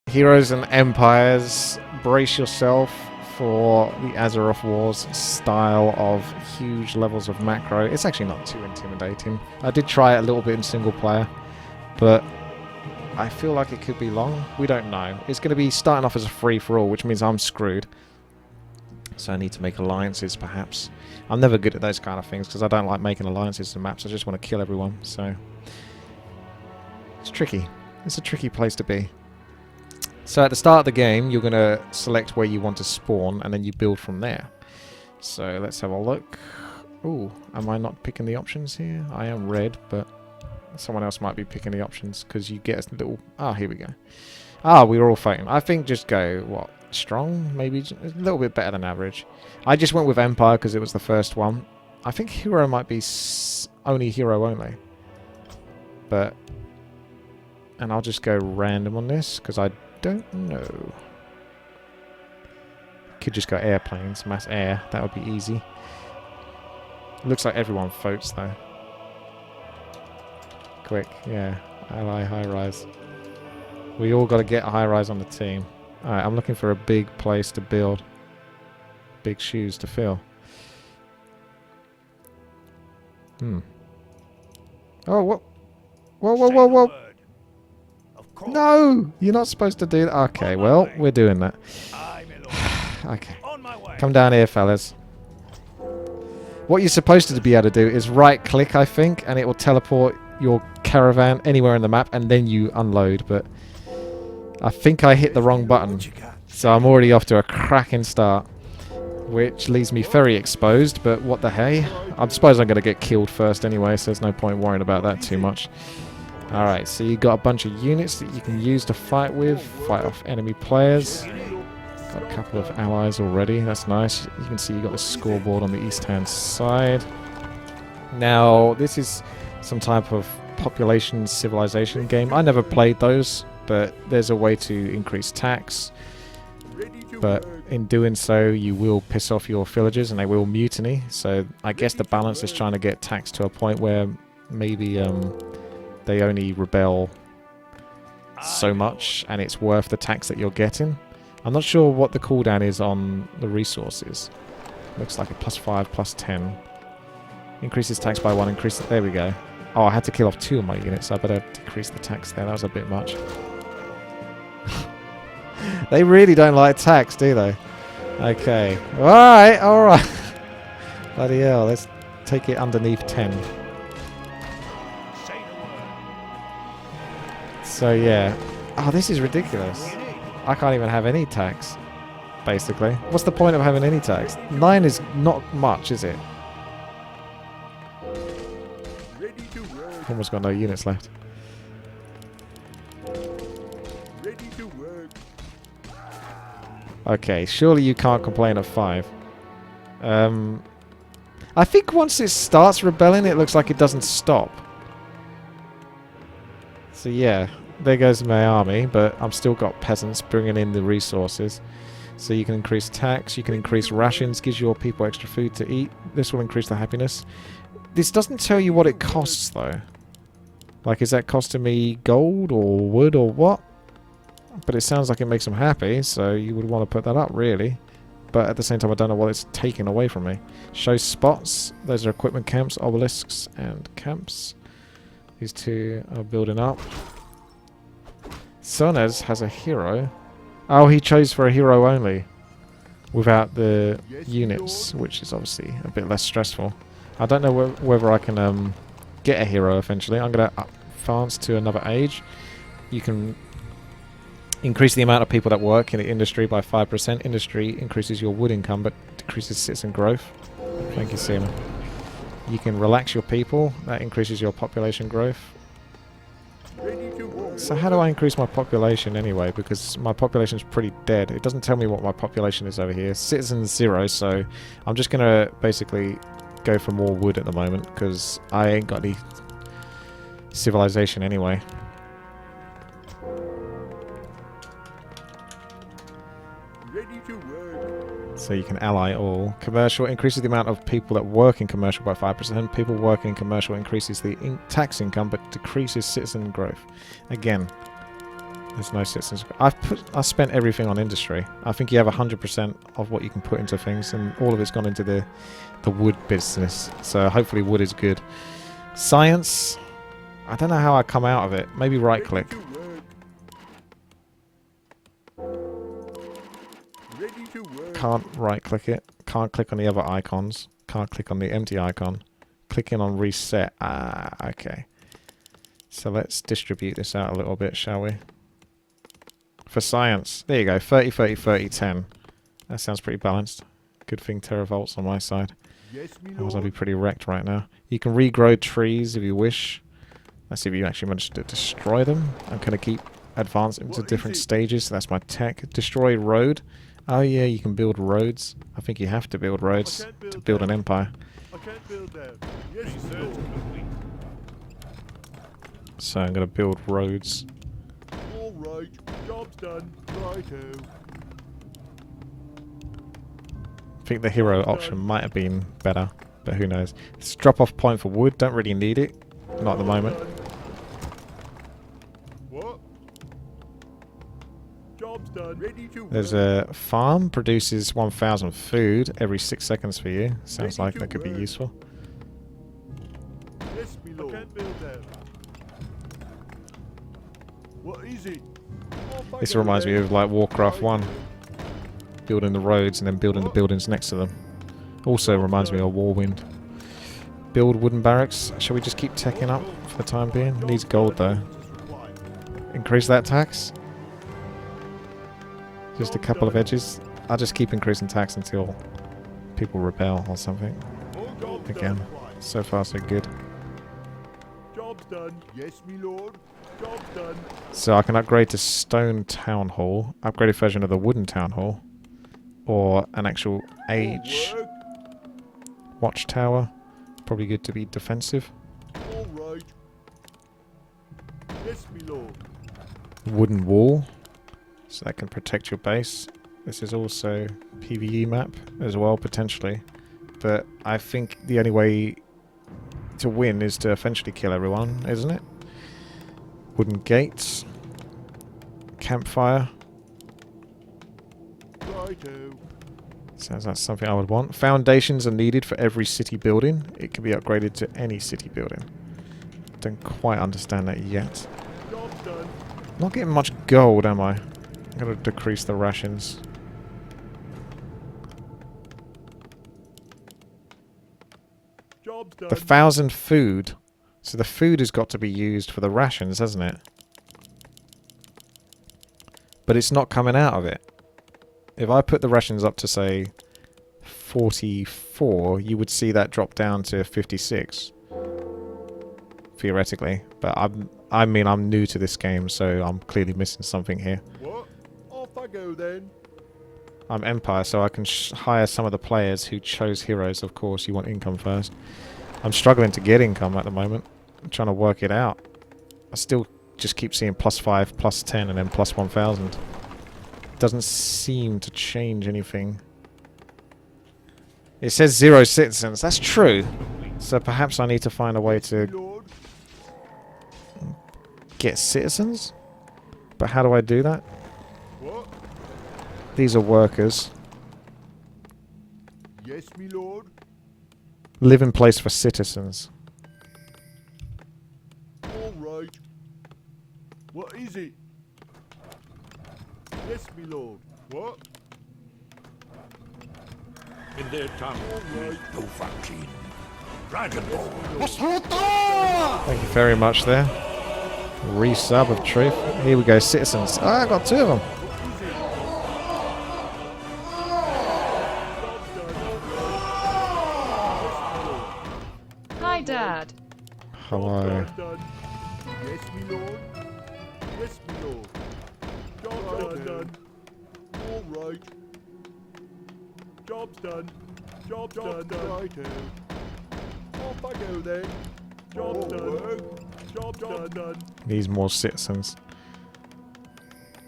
Heroes and Empires, brace yourself for the Azeroth Wars style of huge levels of macro. It's actually not too intimidating. I did try it a little bit in single player, but I feel like it could be long. We don't know. It's going to be starting off as a free-for-all, which means I'm screwed. So I need to make alliances, perhaps. I'm never good at those kind of things because I don't like making alliances in maps. I just want to kill everyone, so it's tricky. It's a tricky place to be. So at the start of the game, you're going to select where you want to spawn, and then you build from there. So let's have a look. Ooh, am I not picking the options here? I am red, but someone else might be picking the options because you get a little... Ah, here we go. Ah, we're all fighting. I think just go, what, strong? Maybe a little bit better than average. I just went with Empire because it was the first one. I think Hero might be only Hero only. But... And I'll just go random on this because I don't know. Could just go airplanes, mass air. That would be easy. Looks like everyone votes though. Quick, yeah. Ally high rise. We all got to get a high rise on the team. Alright, I'm looking for a big place to build. Big shoes to fill. Oh, what? Whoa, whoa, whoa, whoa. No! You're not supposed to do that. Okay, well, we're doing that. Okay. Come down here, fellas. What you're supposed to be able to do is right-click, I think, and it will teleport your caravan anywhere in the map, and then you unload, but I think I hit the wrong button. So I'm already off to a cracking start, which leaves me very exposed, but what the hey? I suppose I'm going to get killed first anyway, so there's no point worrying about that too much. Alright, so you got a bunch of units that you can use to fight with, fight off enemy players. Got a couple of allies already, that's nice. You can see you got the scoreboard on the east-hand side. Now, this is some type of population civilization game. I never played those, but there's a way to increase tax. But in doing so, you will piss off your villagers and they will mutiny. So I guess the balance is trying to get tax to a point where maybe they only rebel so much and it's worth the tax that you're getting. I'm not sure what the cooldown is on the resources. Looks like a +5, +10. Increases tax by 1, increase it. There we go. Oh, I had to kill off 2 of my units, so I better decrease the tax there. That was a bit much. They really don't like tax, do they? Okay. Alright, alright. Bloody hell, let's take it underneath 10. So yeah. Oh, this is ridiculous. I can't even have any tax, basically. What's the point of having any tax? 9 is not much, is it? Almost got no units left. Okay, surely you can't complain at 5. I think once it starts rebelling, it looks like it doesn't stop. So yeah, there goes my army, but I've still got peasants bringing in the resources. So you can increase tax, you can increase rations, gives your people extra food to eat. This will increase their happiness. This doesn't tell you what it costs though. Like, is that costing me gold or wood or what? But it sounds like it makes them happy, so you would want to put that up, really. But at the same time, I don't know what it's taking away from me. Show spots. Those are equipment camps, obelisks, and camps. These two are building up. Sonez has a hero. Oh, he chose for a hero only. Without the units, which is obviously a bit less stressful. I don't know whether I can get a hero eventually. I'm going to advance to another age. You can increase the amount of people that work in the industry by 5%. Industry increases your wood income but decreases citizen growth. Thank you, Sim. You can relax your people. That increases your population growth. So how do I increase my population anyway? Because my population is pretty dead. It doesn't tell me what my population is over here. Citizens 0, so I'm just going to basically go for more wood at the moment because I ain't got any civilization anyway. So you can ally all. Commercial increases the amount of people that work in commercial by 5%. People working in commercial increases the tax income but decreases citizen growth. Again, There's no citizens. I spent everything on industry. I think you have 100% of what you can put into things, and all of it's gone into the wood business. So hopefully wood is good. Science. I don't know how I come out of it. Maybe right click. Can't right click it. Can't click on the other icons. Can't click on the empty icon. Clicking on reset. Ah, okay. So let's distribute this out a little bit, shall we? For science. There you go. 30, 30, 30, 10. That sounds pretty balanced. Good thing teravolts on my side. Otherwise I'll be pretty wrecked right now. You can regrow trees if you wish. Let's see if you actually manage to destroy them. I'm going to keep advancing to different stages. So that's my tech. Destroy road. Oh yeah, you can build roads. I think you have to build roads to build an empire. So I'm going to build roads. Alright, job's done. Righto. I think the hero option might have been better, but who knows. It's a drop-off point for wood. Don't really need it. Not at the moment. What? Job's done. Ready to There's a farm. Produces 1,000 food every 6 seconds for you. Sounds like that could be useful. Yes, me lord. I can't build that. What is it? This reminds me of like Warcraft 1. Building the roads and then building the buildings next to them. Also reminds me of Warwind. Build wooden barracks. Shall we just keep teching up for the time being? Needs gold though. Increase that tax. Just a couple of edges. I'll just keep increasing tax until people rebel or something. Again, so far so good. Job's done. Yes, me lord. Job's done. So I can upgrade to stone town hall. Upgraded version of the wooden town hall. Or an actual age watchtower. Probably good to be defensive. All right. Yes, me lord. Wooden wall. So that can protect your base. This is also PvE map as well, potentially. But I think the only way to win is to eventually kill everyone, isn't it? Wooden gates. Campfire. Righto. Sounds like something I would want. Foundations are needed for every city building. It can be upgraded to any city building. Don't quite understand that yet. Job's done. Not getting much gold, am I? I'm going to decrease the rations. Job's done. The 1,000 food. So the food has got to be used for the rations, hasn't it? But it's not coming out of it. If I put the rations up to, say, 44, you would see that drop down to 56. Theoretically. But I mean, I'm new to this game, so I'm clearly missing something here. What? Off I go then. I'm Empire, so I can hire some of the players who chose heroes. Of course, you want income first. I'm struggling to get income at the moment. I'm trying to work it out. I still just keep seeing +5, +10, and then +1,000. Doesn't seem to change anything. It says 0 citizens. That's true. So perhaps I need to find a way to get citizens? But how do I do that? What? These are workers. Yes, me lord. Live in place for citizens. All right. What is it? Yes, me lord. What? In their tongue, no fucking Dragon Ball. Thank you very much there. Resub of truth. Here we go, citizens. Oh, I got 2 of them. Hi, Dad. Hello. Yes, me lord. Yes, me lord. Job's done. All right. Job's done. Job's done. Righto. Off I go then. Job's done. Job's done. Needs more citizens.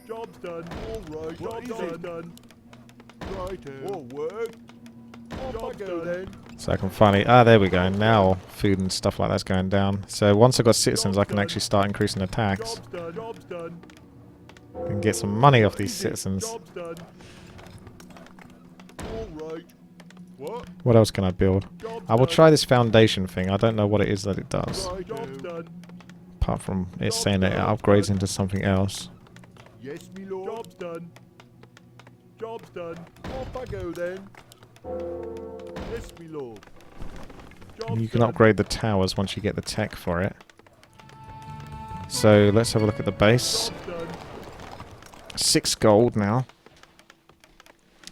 Job's done. All right. Job's done. Righto. All work. Off I go then. So I can finally... Ah, there we go. Now food and stuff like that's going down. So once I've got citizens, I can actually start increasing the tax. Job's done. Job's done. can get some money off these citizens. Job's done. All right. What? What else can I build? I will try this foundation thing. I don't know what it is that it does. Right, job's done. Apart from it saying that it upgrades into something else. Yes, me lord. Job's done. Job's done. Off I go then. Yes, me lord. You can upgrade the towers once you get the tech for it. So let's have a look at the base. 6 gold now.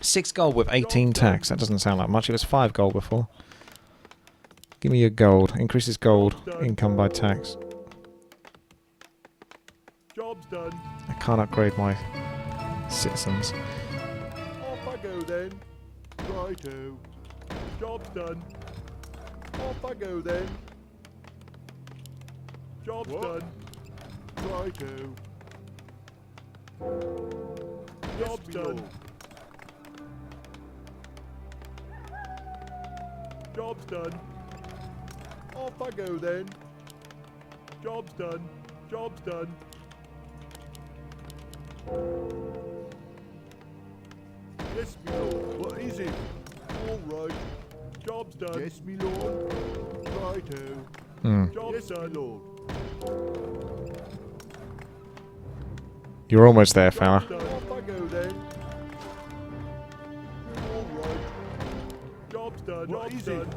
6 gold with 18 tax. That doesn't sound like much. It was 5 gold before. Give me your gold. Increases gold income by tax. Job's done. I can't upgrade my citizens. Off I go then. Righto. Job's done. Off I go then. Job's done. Righto. Job's done. Job's done. Off I go then. Job's done. Job's done. Yes, me lord. What is it? All right. Job's done. Yes, me lord. Righto. Job's done, lord. You're almost there, fella. Off I go then. All right. Job's done. What is it?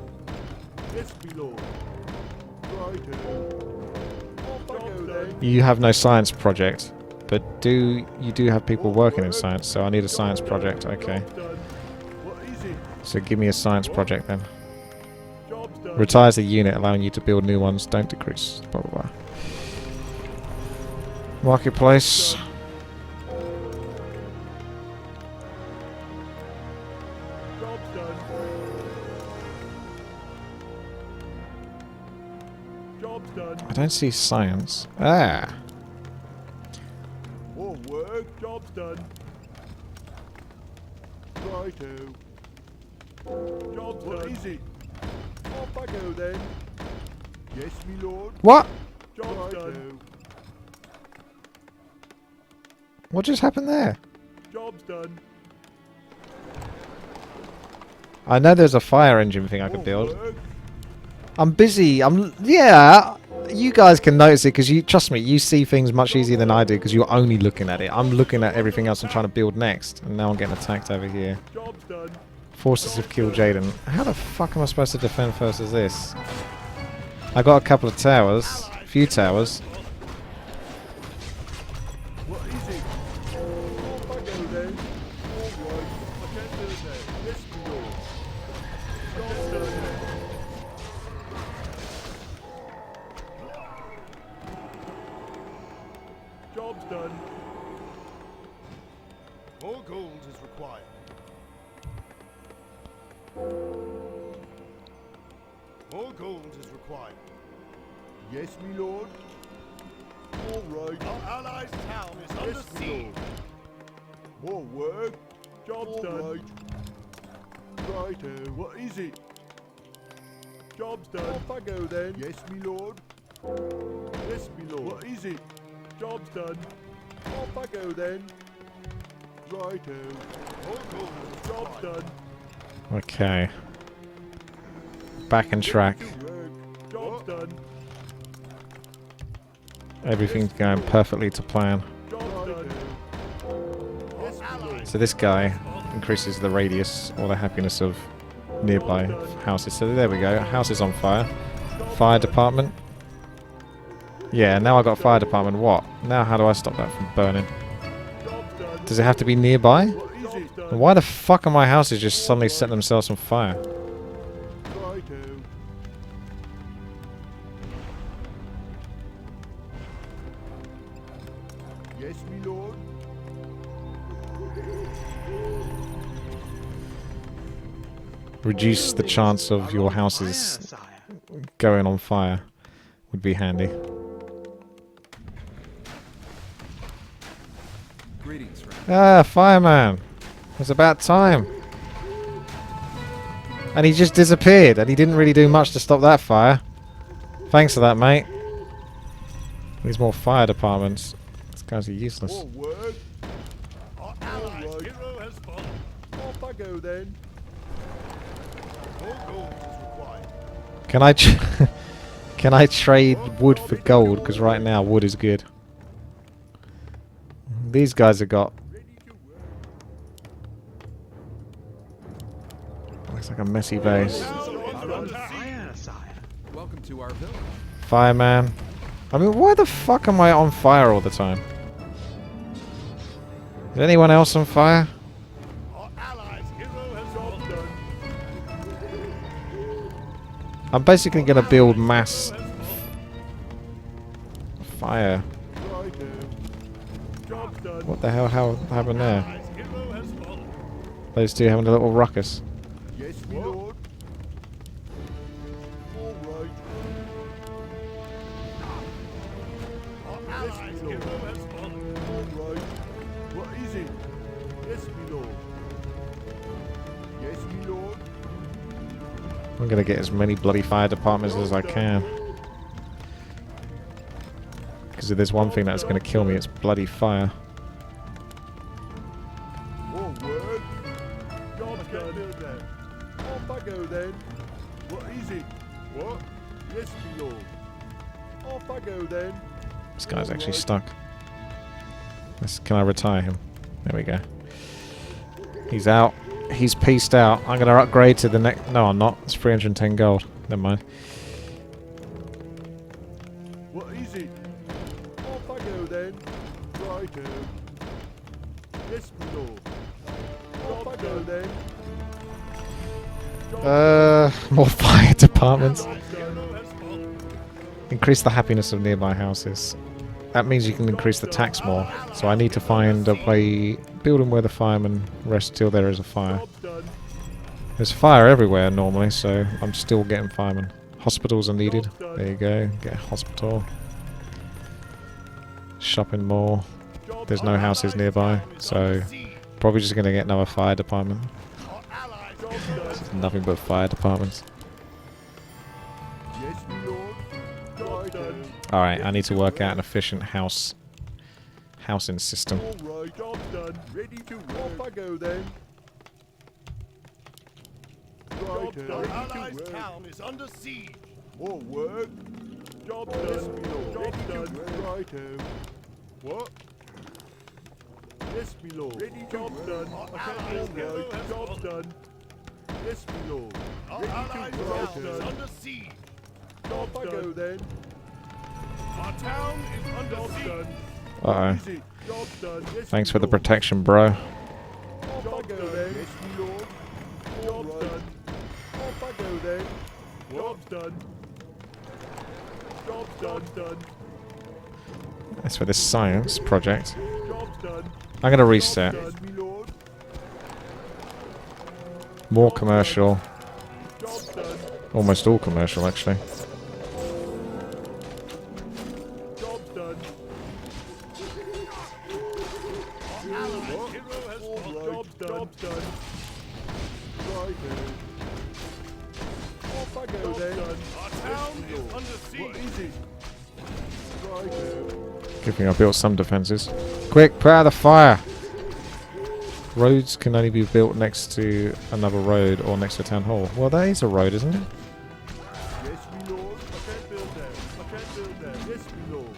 Yes, me lord. Righto. Off I go then. You have no science project, but you do have people working in science, so I need a science project. Okay. What is it? So give me a science project then. Job's done. Retires the unit, allowing you to build new ones. Don't decrease. Blah, blah, blah. Marketplace. Job's done. Job's done. I don't see science. Ah. More work. Job's done. Righto. Job's done. What is it? Off I go then. Yes, me lord. What? Job's done. What just happened there? Job's done. I know there's a fire engine thing I could More build. work. I'm busy. Yeah. You guys can notice it because trust me, you see things much easier than I do because you're only looking at it. I'm looking at everything else and trying to build next, and now I'm getting attacked over here. Job's done. Forces have killed Jaden. How the fuck am I supposed to defend versus this? I got a couple of towers, a few towers. What is it? Off I go then. All right. I can't do it now. Yes, me lord. Job's done. Job's done. More gold is required. More gold is required. Yes, me lord. All right. Our allies' town is under siege. More work. Job's done. Right. Righto. What is it? Job's done. Off I go then. Yes, me lord. Yes, me lord. What is it? Job's done. Off I go then. Righto. Job's done. Okay. Back in track. Job's done. Everything's going perfectly to plan. Job's done. Yes, me lord. So this guy increases the radius or the happiness of nearby houses. So there we go. House is on fire. Fire department. Yeah, now I've got fire department. What? Now how do I stop that from burning? Job's done. Does it have to be nearby? What is it? And why the fuck are my houses just suddenly setting themselves on fire? Righto. Yes, me lord. Reduce the chance of your houses going on fire would be handy. Greetings, friend. Ah, fireman! It's about time. And he just disappeared, and he didn't really do much to stop that fire. Thanks for that, mate. Needs more fire departments. These guys are useless. More work. right. hero has fallen. Off I go then. More gold is required. Can I can I trade wood for gold? Because right now wood is good. These guys have got... Ready to work. Looks like a messy base. Town is under attack. Welcome to our village. Fireman. I mean, why the fuck am I on fire all the time? Is anyone else on fire? Our allies' hero has fallen. I'm basically going to build mass fire. Right now. Job's done. What the hell happened there? Allies' hero has fallen. Those two having a little ruckus. Yes, my lord. All right. Our allies' Lord. hero has fallen. All right. What is it? Yes, my lord. Yes, my lord. I'm going to get as many bloody fire departments as I can. Because if there's one thing that's going to kill me, it's bloody fire. More work. Job's done. Off I go then. What is it? What? Yes, my lord. Off I go then. This guy's actually stuck. Can I retire him? There we go. He's out. He's pieced out. I'm going to upgrade to the next... No, I'm not. It's 310 gold. Never mind. What is it? Off I go then. Righto. Yes, my lord. Off I go then. More fire departments. Allies' hero has fallen. Increase the happiness of nearby houses. That means you can increase the tax more. So I need to find a way... Build them where the firemen rest till there is a fire. Job's done. There's fire everywhere normally, so I'm still getting firemen. Hospitals are needed. There you go. Get a hospital. Shopping mall. There's no houses nearby, so probably just going to get another fire department. Our allies' Job's hero done. has There's nothing but fire departments. Yes, my lord. Job's done. Alright, I need to work out an efficient housing system. All right. Job's done. Ready to work. Off I go then. Right. Our allies' town is under siege. More work. Job's done. Job's done. Righto. What? Yes, my lord. Ready. Job's done. Our Okay, allies' all hero right. has Job's fallen. done. Yes, my lord. Our Ready allies' to town work. is under siege. Off I go then. Our town is under Job's siege. done. Uh-oh. Easy. Job's done. Yes, Thanks my for the lord. protection, bro. Off I go then. Yes, my lord. Job's done. Off I go then. Job's done. Job's done. That's for this science project. Job's done. I'm going to reset. Yes, my lord. More commercial. Job's done. Almost all commercial, actually. Job's done. Allies' hero has fallen. Job's done. Job's done. Right then. Off I go then. Our town is under What siege. is it? Right then. Good thing I built some defences. Quick, put out the fire! Roads can only be built next to another road or next to a town hall. Well, that is a road, isn't it? Yes, my lord. I can't build that. I can't build that. Yes, my lord.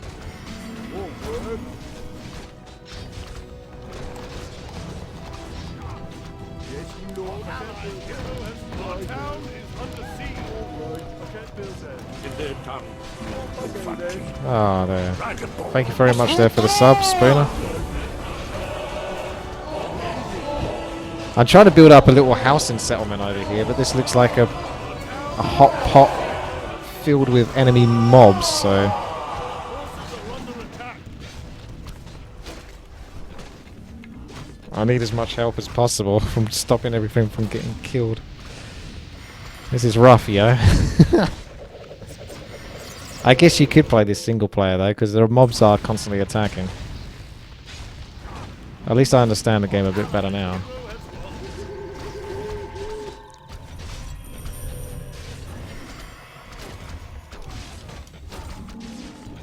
More work. Yes, my lord. I can't build that. Our town is under siege. All right. I can't build that. In their tongue. Off I go then. Ah, there. Dragonborn. Thank you very much there for the sub, Spooner. I'm trying to build up a little housing settlement over here, but this looks like a hot pot filled with enemy mobs, so... Forces are under attack. I need as much help as possible from stopping everything from getting killed. This is rough, yo. I guess you could play this single player though, because the mobs are constantly attacking. At least I understand the game a bit better now.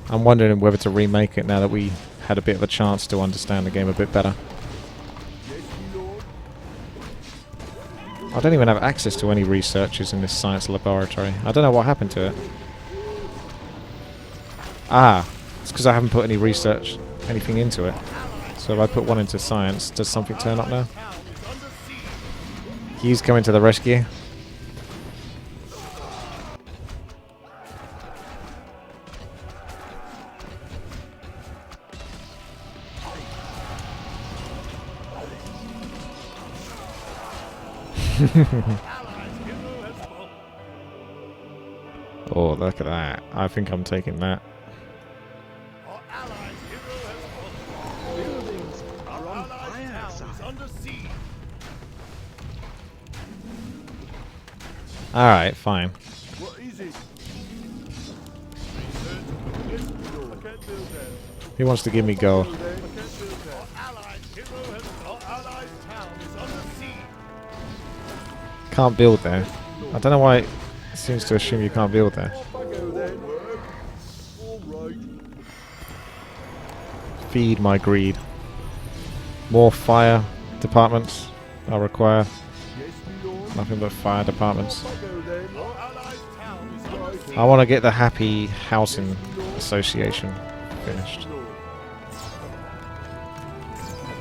I'm wondering whether to remake it now that we had a bit of a chance to understand the game a bit better. Yes, Yes, me lord. I don't even have access to any researchers in this science laboratory. I don't know what happened to it. Ah, it's because I haven't put anything into it. So if I put one into science, does something turn up now? He's coming to the rescue. Oh, look at that. I think I'm taking that. Buildings are on fire, sire. Alright, fine. What is it? Yes, me lord. I can't build that. Who wants to give me gold? I can't build that. Our allies' town is under siege. Can't build there. I don't know why it seems to assume you can't build there. Off I go then. All right. Feed my greed. More fire departments I require. Yes, me lord. Nothing but fire departments. Off I go then. Our allies' town is under siege. I want to get the Happy Housing Association finished. Lord.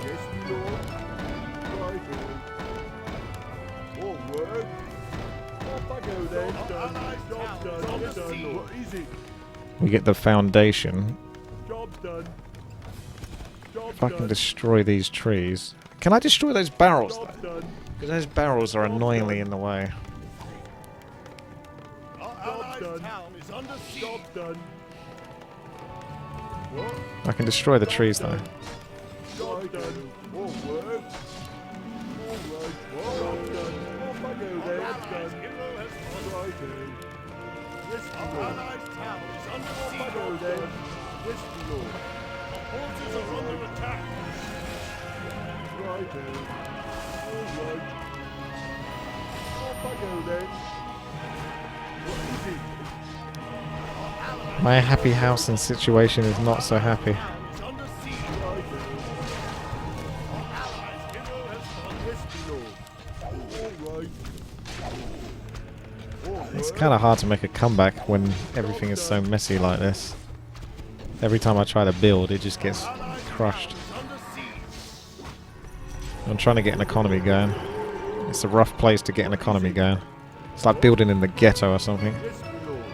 Yes, me lord. Right. All work. Off I go then. Done. Job done. Job done. What is it? We get the foundation. Job done. Job If I can done. destroy these trees. Can I destroy those barrels though? Job done. Because those barrels are annoyingly in the way. Our allies' town is under siege. Job done. What? I can destroy the trees though. Job done. More work. All right. Job done. Off I go then. Job done. Right. Yes, my lord. Allies' town is under siege. Off I go then. Yes, my lord. Forces are under attack. Right. All right. Off I go then. What is it? My Happy Housing situation is not so happy. Is under siege. Right. Our allies' hero has fallen. Yes, my lord. All right. It's kind of hard to make a comeback when everything is so messy like this. Every time I try to build, it just gets crushed. I'm trying to get an economy going. It's a rough place to get an economy going. It's like building in the ghetto or something. Yes, my lord.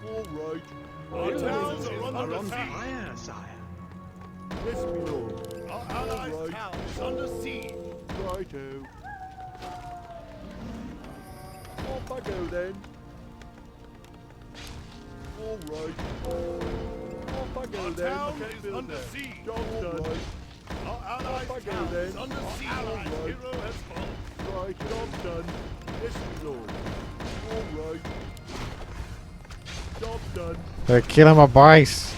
All right. Our towns are under On siege. fire, sire. Yes, my lord. Our allies' town is under siege. Righto. Off I go then. All right. Off I go then. Our town is under siege. Job done. Our allies' town is under siege. Our allies' hero has fallen. Right. Job done. Yes, my lord. All right. Job done. They're killing my base.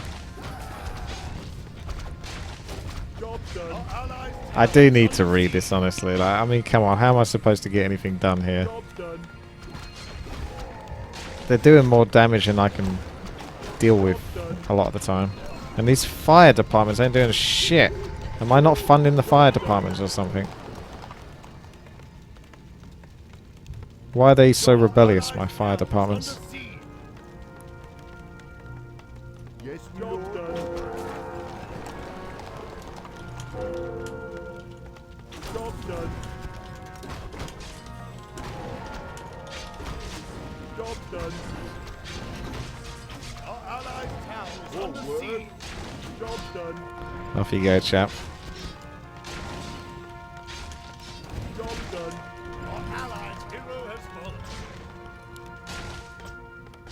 Job done. Our allies' I do need to read this honestly. Like, I mean, come on, how am I supposed to get anything done here? job done. They're doing more damage than I can deal with a lot of the time. And these fire departments ain't doing shit. Am I not funding the fire departments or something? Why are they so rebellious, my fire departments? Under siege. Yes, my lord. Job done. Job done. Our allies' town is under siege. Job done. Off you go, chap. Job done. Our allies' hero has fallen.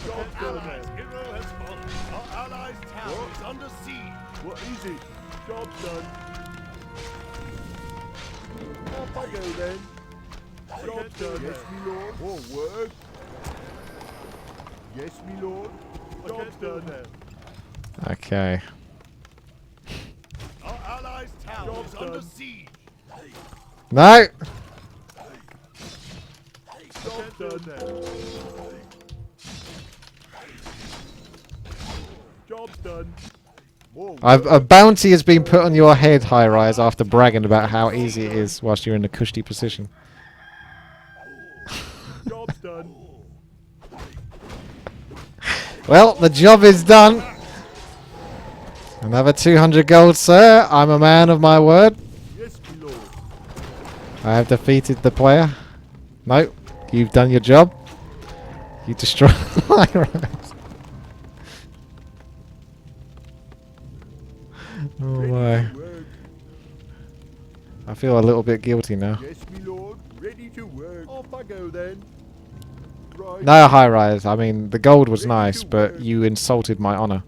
Job done. Allies' hero has fallen. Our allies' town is under siege. What is it? Job done. Off I go then. Job done. Yes, me lord. More work. Yes, me lord. Job done. Okay. Our allies' town is under siege. No! Job done. Job done. More A bounty has been put on your head, High Rise, after bragging about how easy it is whilst you're in a cushy position. job's done. Well, the job is done. Another 200 gold, sir. I'm a man of my word. Yes, my lord. I have defeated the player. No, you've done your job. You destroyed High Rise. Oh my. Work. I feel a little bit guilty now. Yes, my lord. Ready to work. Off I go then. Right. No, High Rise. I mean, the gold was nice, but you insulted my honor.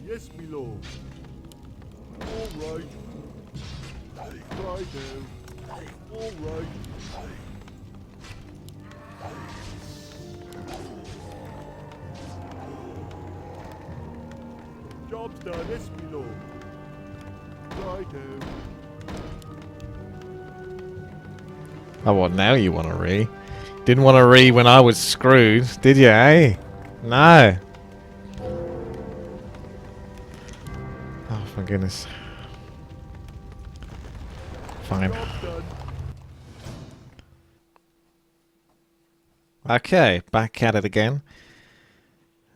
Yes, my lord. All right. Right now. All right. Job's done. Yes, my lord. Right now. Oh, what, now you want to re? Didn't want to re when I was screwed, did you, eh? No. Oh, my goodness. Fine. Job's done. Okay, back at it again.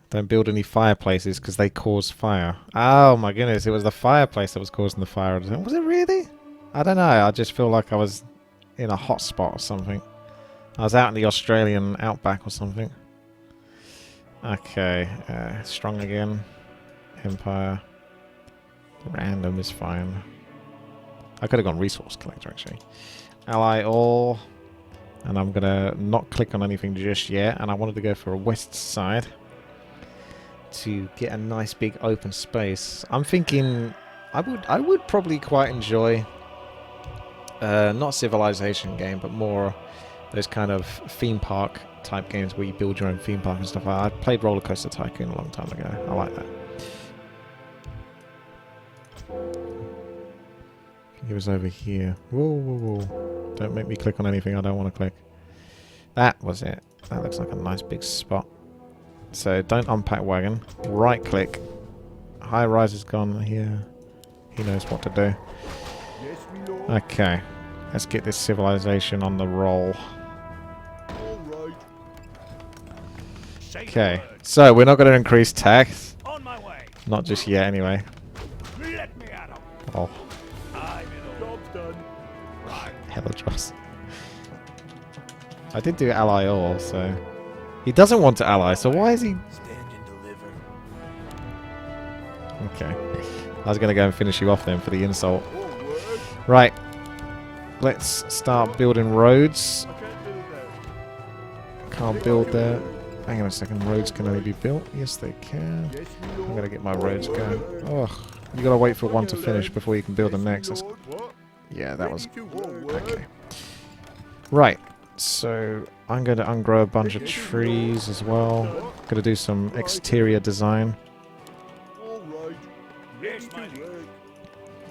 Don't build any fireplaces because they cause fire. Oh my goodness, it was the fireplace that was causing the fire. Was it really? I don't know, I just feel like I was in a hot spot or something. I was out in the Australian outback or something. Okay, strong again. Empire. Random is fine. I could have gone resource collector actually. Ally all. And I'm gonna not click on anything just yet. And I wanted to go for a west side to get a nice big open space. I'm thinking I would probably quite enjoy not civilization game, but more those kind of theme park type games where you build your own theme park and stuff like that. I played Roller Coaster Tycoon a long time ago. I like that. He was over here. Whoa, whoa, whoa. Don't make me click on anything I don't want to click. That was it. That looks like a nice big spot. So don't unpack wagon. Right click. High rise is gone here. He knows what to do. Yes, my lord. Okay. Let's get this civilization on the roll. All right. Okay. So we're not going to increase tax. On my way. Not just yet anyway. Let me at him. Oh, I'm in order. Job's done. Right. Helladros. I did do ally all, so... He doesn't want to ally, so why is he... Stand and deliver. Okay. I was going to go and finish you off then for the insult. All work. Right. Let's start building roads. I can't do that. Can't build there. Hang on a second. Roads can only be built. Yes, they can. Yes, my I'm lord. going to get my roads going. Ugh. You got to wait for one to finish before you can build the next. That's, What? yeah, that was... Ready to work. Okay. Right. So, I'm going to ungrow a bunch of trees as well. Going to do some exterior design. All right. Yes, Ready my to lord. work.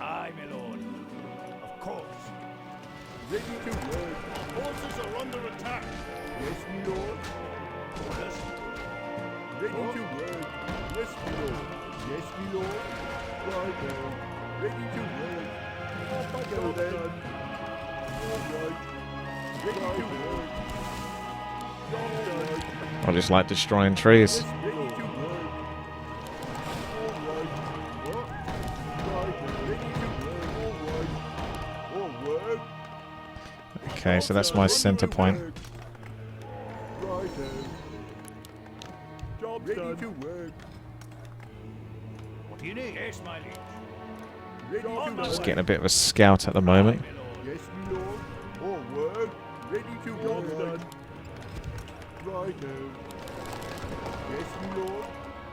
Aye, my lord. Of course. Ready to work. Forces are under attack. Yes, my lord. Orders. Ready to work. Yes, my lord. Yes, my lord. Right now. Ready to work. Off I go then. All right. Ready to work. Job done. I just like destroying trees. Yes, ready to work. All right. What? Right now. Ready to work. All right. All work. Okay, so that's my center point. Right now. Job ready to work. What do you need? Yes, my liege. Ready to On my work. Just getting a bit of a scout at the moment. Aye, my lord. Yes, my lord. All work. Ready to work. Done. Right now. Yes, my lord.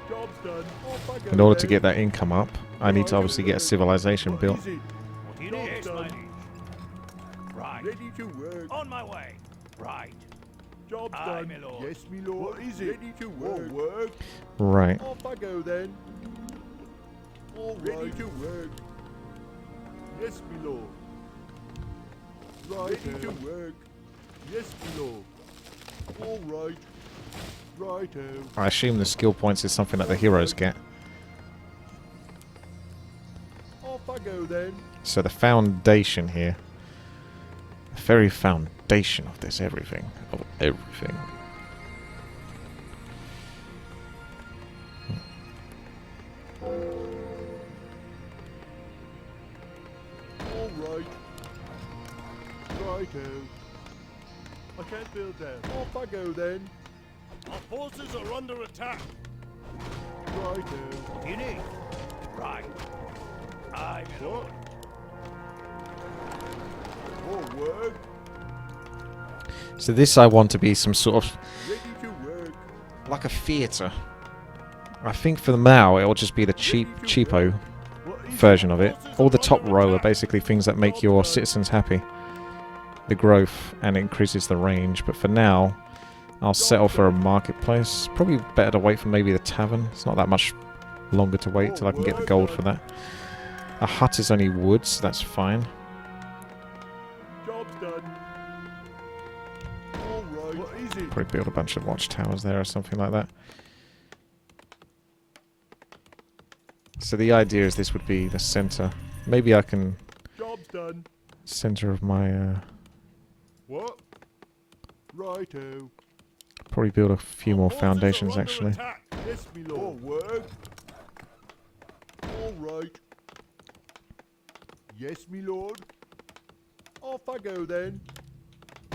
Job's done. Off I go In order to then. get that income up, I need to obviously get a civilization What built. is it? What do you need? Yes, my liege. Right. Ready to work. On my way. Right. Job's Aye, done. my lord. Yes, my lord. What is it? Ready to work. All work. Right. Off I go then. All ready to work. Yes, my lord. Right ready to work. Yes, my lord. All right. Righto. I assume the skill points is something that the heroes get. Off I go then. So the foundation here, the very foundation of this everything, of everything. All right. Righto. I can't build there. Off I go then. Our forces are under attack. Righto. You need. Right. I'm in What? order. More work. So this I want to be some sort of Ready to work. like a theatre. I think for now it will just be the cheapo What is version of it. All the top row are basically things that make your citizens happy. The growth and increases the range, but for now I'll settle for a marketplace. Probably better to wait for maybe the tavern. It's not that much longer to wait till I can get the gold for that. A hut is only wood, so that's fine. Job's done. All right. What is it? Probably build a bunch of watchtowers there or something like that. So the idea is this would be the center. Maybe I can Job's done. center of my What? Righto. probably build a few more Our forces are foundations under actually. attack. Yes, me lord. More work. All right. Yes, me lord. Off I go then.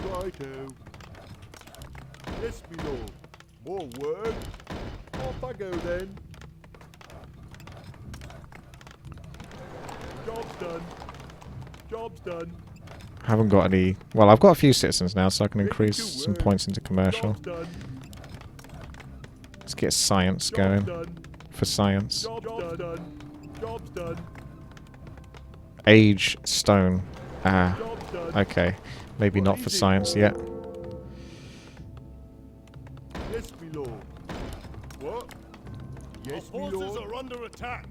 Righto. Yes, me lord. More work. Off I go then. Job's done. Job's done. Haven't got any. Well, I've got a few citizens now, so I can Ready increase to some work. points into commercial. Job's done. Let's get science Job's going done. for science. Job's done. Job's done. Age stone. Ah, Job's done. okay. Maybe What not is for it? science yet. Yes, me lord. What? Our Yes, me forces lord. are under attack.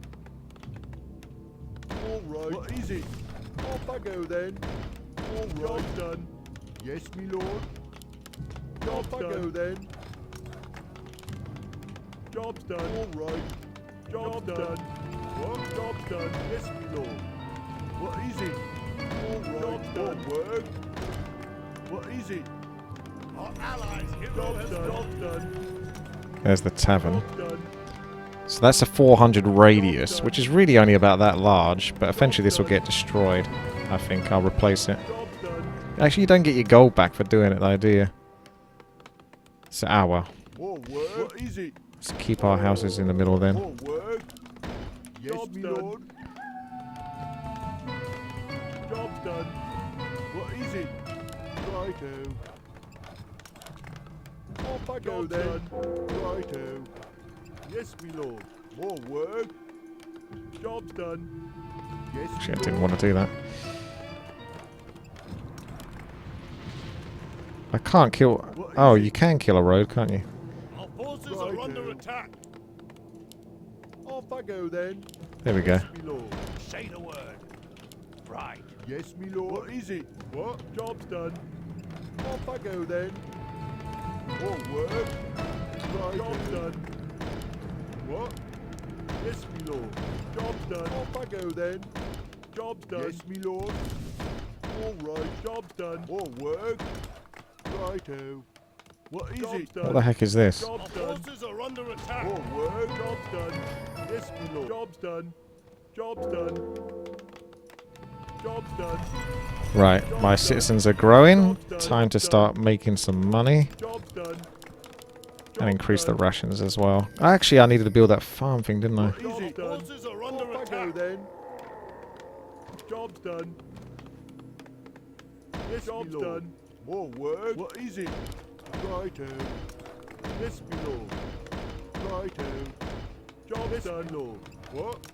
All right. What is it? Off I go then. All right. Job's done. Yes, me lord. Off I go then. Job's done. All right. Job's done. What? Job's done. Yes, me lord. What is it? All right. Job's done. Work. What is it? Our allies' hero Job's has done. gone. Job's done. There's the tavern. Job's done. So that's a 400 radius, which is really only about that large, but eventually this will get destroyed. I think I'll replace it. Job's done. Actually, you don't get your gold back for doing it though, do you? It's an hour. More work. What is it? Let's keep our houses in the middle then. More work. Yes, me lord. Job's done. What is it? Righto. Off I go then. Righto. Yes, me lord. More work. Job's done. Yes, me Actually, I lord. didn't want to do that. I can't kill... What is Oh, it? you can kill a road, can't you? Our forces are under Righto. attack. Off I go then. There we go. Yes, me lord. Say the word. Right. Yes, me lord. What is it? What? Job's done. Off I go then. More work. Right. Job's done. What? Yes, me lord. Job's done. Off I go then. Job's done. Yes, me lord. All right. Job's done. More work. Righto. What is it? What the heck is this? Our Job's done. forces are under attack. More work. Job's done. Yes, me lord. Job's done. Job's done. Job's done. Right, my citizens are growing. Time to start making some money. Job's done. And increase the rations as well. Actually, I needed to build that farm thing, didn't I? What is Our it done? forces are under Off I go attack. then. Job's done. Yes, Job's done. More work. What is it? Righto. Yes, me lord. Righto. Job's done, lord. What?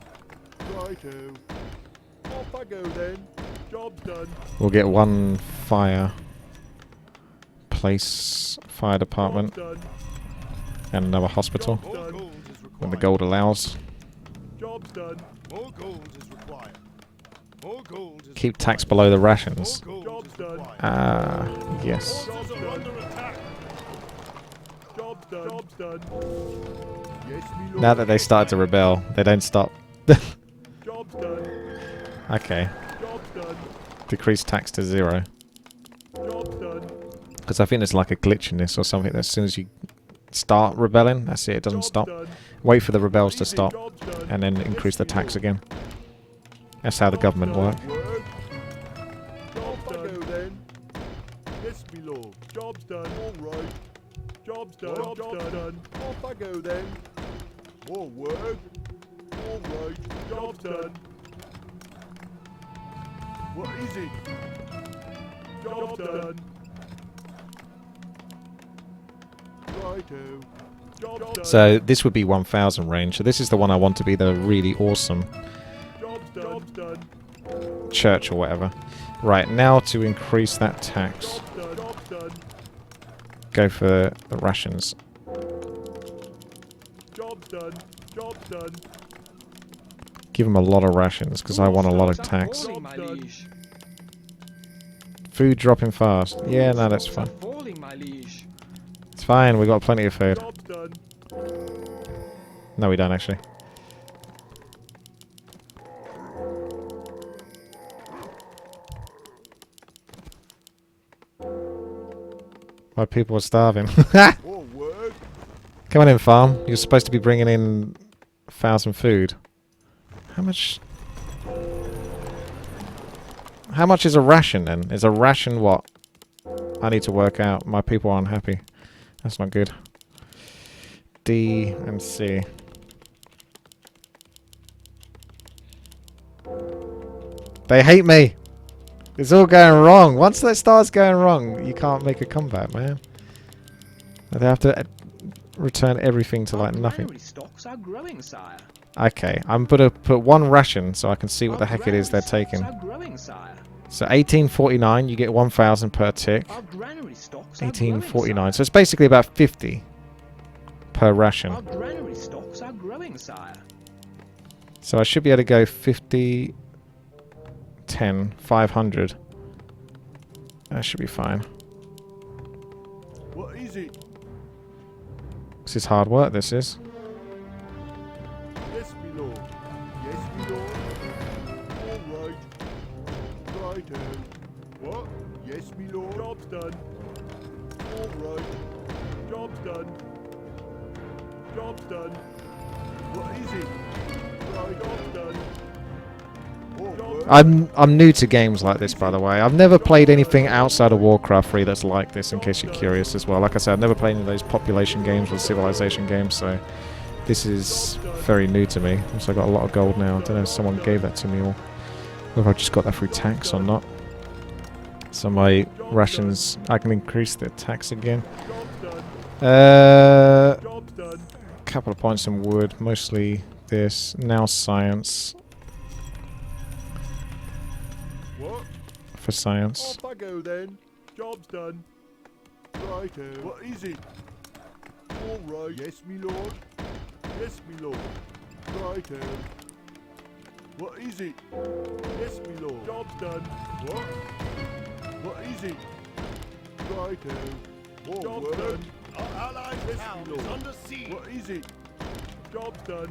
Righto. Off I go then. Job's done. We'll get one fire place, fire department, Job's done. and another hospital Job's More done. gold is required. when the gold allows. Job's done. More gold is required. More gold is Keep tax required. below the More rations. gold Job's is done. required. Ah, yes. Forces are under attack. Job's done. Job's done. Yes, me lord. Now that they started to rebel, they don't stop. Job's done. Okay. Job done. Decrease tax to 0. Job done. Because I think there's like a glitch in this or something. As soon as you start rebelling, that's it. It doesn't Job stop. done. Wait for the rebels to Easy, stop, job done. and then increase the Yes, tax me again. That's how the Job government done. work. Word. Job done. Go then. Yes, me lord. Job's done. All right. Job's done. Job's done. Off I go then. More work. All right. Job's done. What is it? Job done. Righto. Job done. So this would be 1000 range. So this is the one I want to be the really awesome Job's done. Job's done. church or whatever. Right, now to increase that tax, Job's done. Job's done. go for the rations. Job's done. Job's done. Give them a lot of rations because I want a lot of tax. Falling, my liege. Food dropping fast. Yeah, no, that's Stocks are fine. falling, my liege. It's fine, we got plenty of food. Job's done. No, we don't actually. My people are starving. More work. Come on in, farm. You're supposed to be bringing in 1,000 food. How much? How much is a ration then? Is a ration what? I need to work out. My people aren't happy. That's not good. D and C. They hate me. It's all going wrong. Once that starts going wrong, you can't make a comeback, man. They have to return everything to like Our nothing. granary stocks are growing, sire. Okay, I'm gonna put one ration so I can see what the Our heck it is they're granary taking. stocks are growing, sire. So 1849, you get 1,000 per tick. Our granary stocks are 1849, growing, so it's basically about 50 per ration. Our granary stocks are growing, sire. So I should be able to go 50, 10, 500. That should be fine. What is it? This is hard work, this is. Yes, me lord. Yes, me lord. All right. Righto. What? Yes, me lord. Job's done. All right. Job's done. Job's done. What is it? Right, job's done. All work. I'm new to games like this, by the way. I've never played anything outside of Warcraft 3 that's like this, in case you're curious as well. Like I said, I've never played any of those population games or civilization games, so this is very new to me. So I got a lot of gold now. I don't know if someone gave that to me or whether I just got that through tax or not. So my rations, I can increase the tax again. Job's done. Couple of points in wood, mostly this. Now science. What? For science. Off I go then. Job's done. Righto. What is it? All right. Yes, me lord. Yes, me lord. Righto. What is it? Yes, me lord. Job's done. What? What is it? Righto. More job's work. Done. Our allied town is under siege. What is it? Job's done.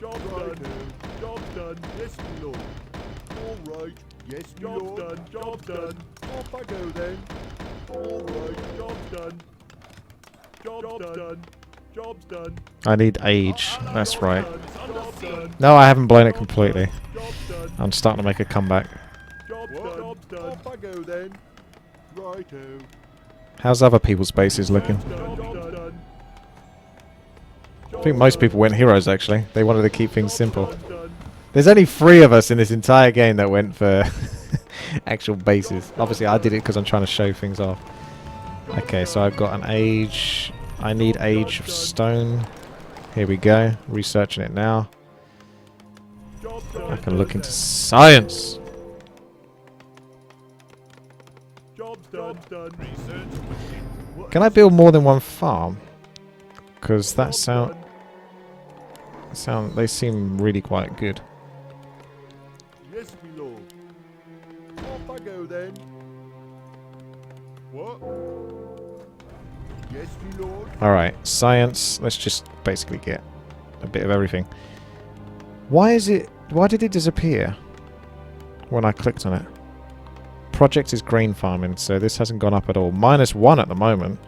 Job's done. Job's done. Yes, me lord. All right. Yes, me job's lord. Done. Job's done. Off I go then. All right. Job's done. Job's done. Job's done. I need age. That's right. Job's done. No, I haven't blown it completely. Job's done. I'm starting to make a comeback. Job's done. Job's done. Off I go then. Righto. How's other people's bases looking? I think most people went heroes, actually. They wanted to keep things simple. There's only 3 of us in this entire game that went for actual bases. Obviously, I did it because I'm trying to show things off. Okay, so I've got an age. I need age of stone. Here we go. Researching it now. I can look into science. Can I build more than one farm? Because that they seem really quite good. Yes, me lord. Off I go then. What? Yes, me lord. Alright, science. Let's just basically get a bit of everything. Why did it disappear? when I clicked on it. Project is grain farming, so this hasn't gone up at all. -1 at the moment.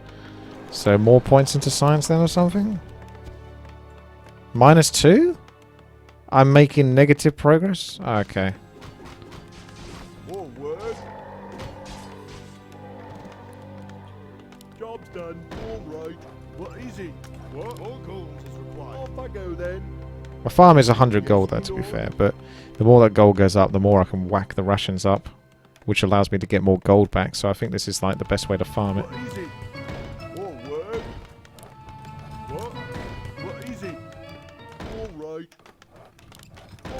So more points into science then or something? -2? I'm making negative progress? Okay. More work. Job's done. All right. What is it? What? More gold is required. Off I go then. My farm is 100 gold though, to be fair, but the more that gold goes up, the more I can whack the rations up, which allows me to get more gold back, so I think this is like the best way to farm it. What is it? More work. What? What is it? All right.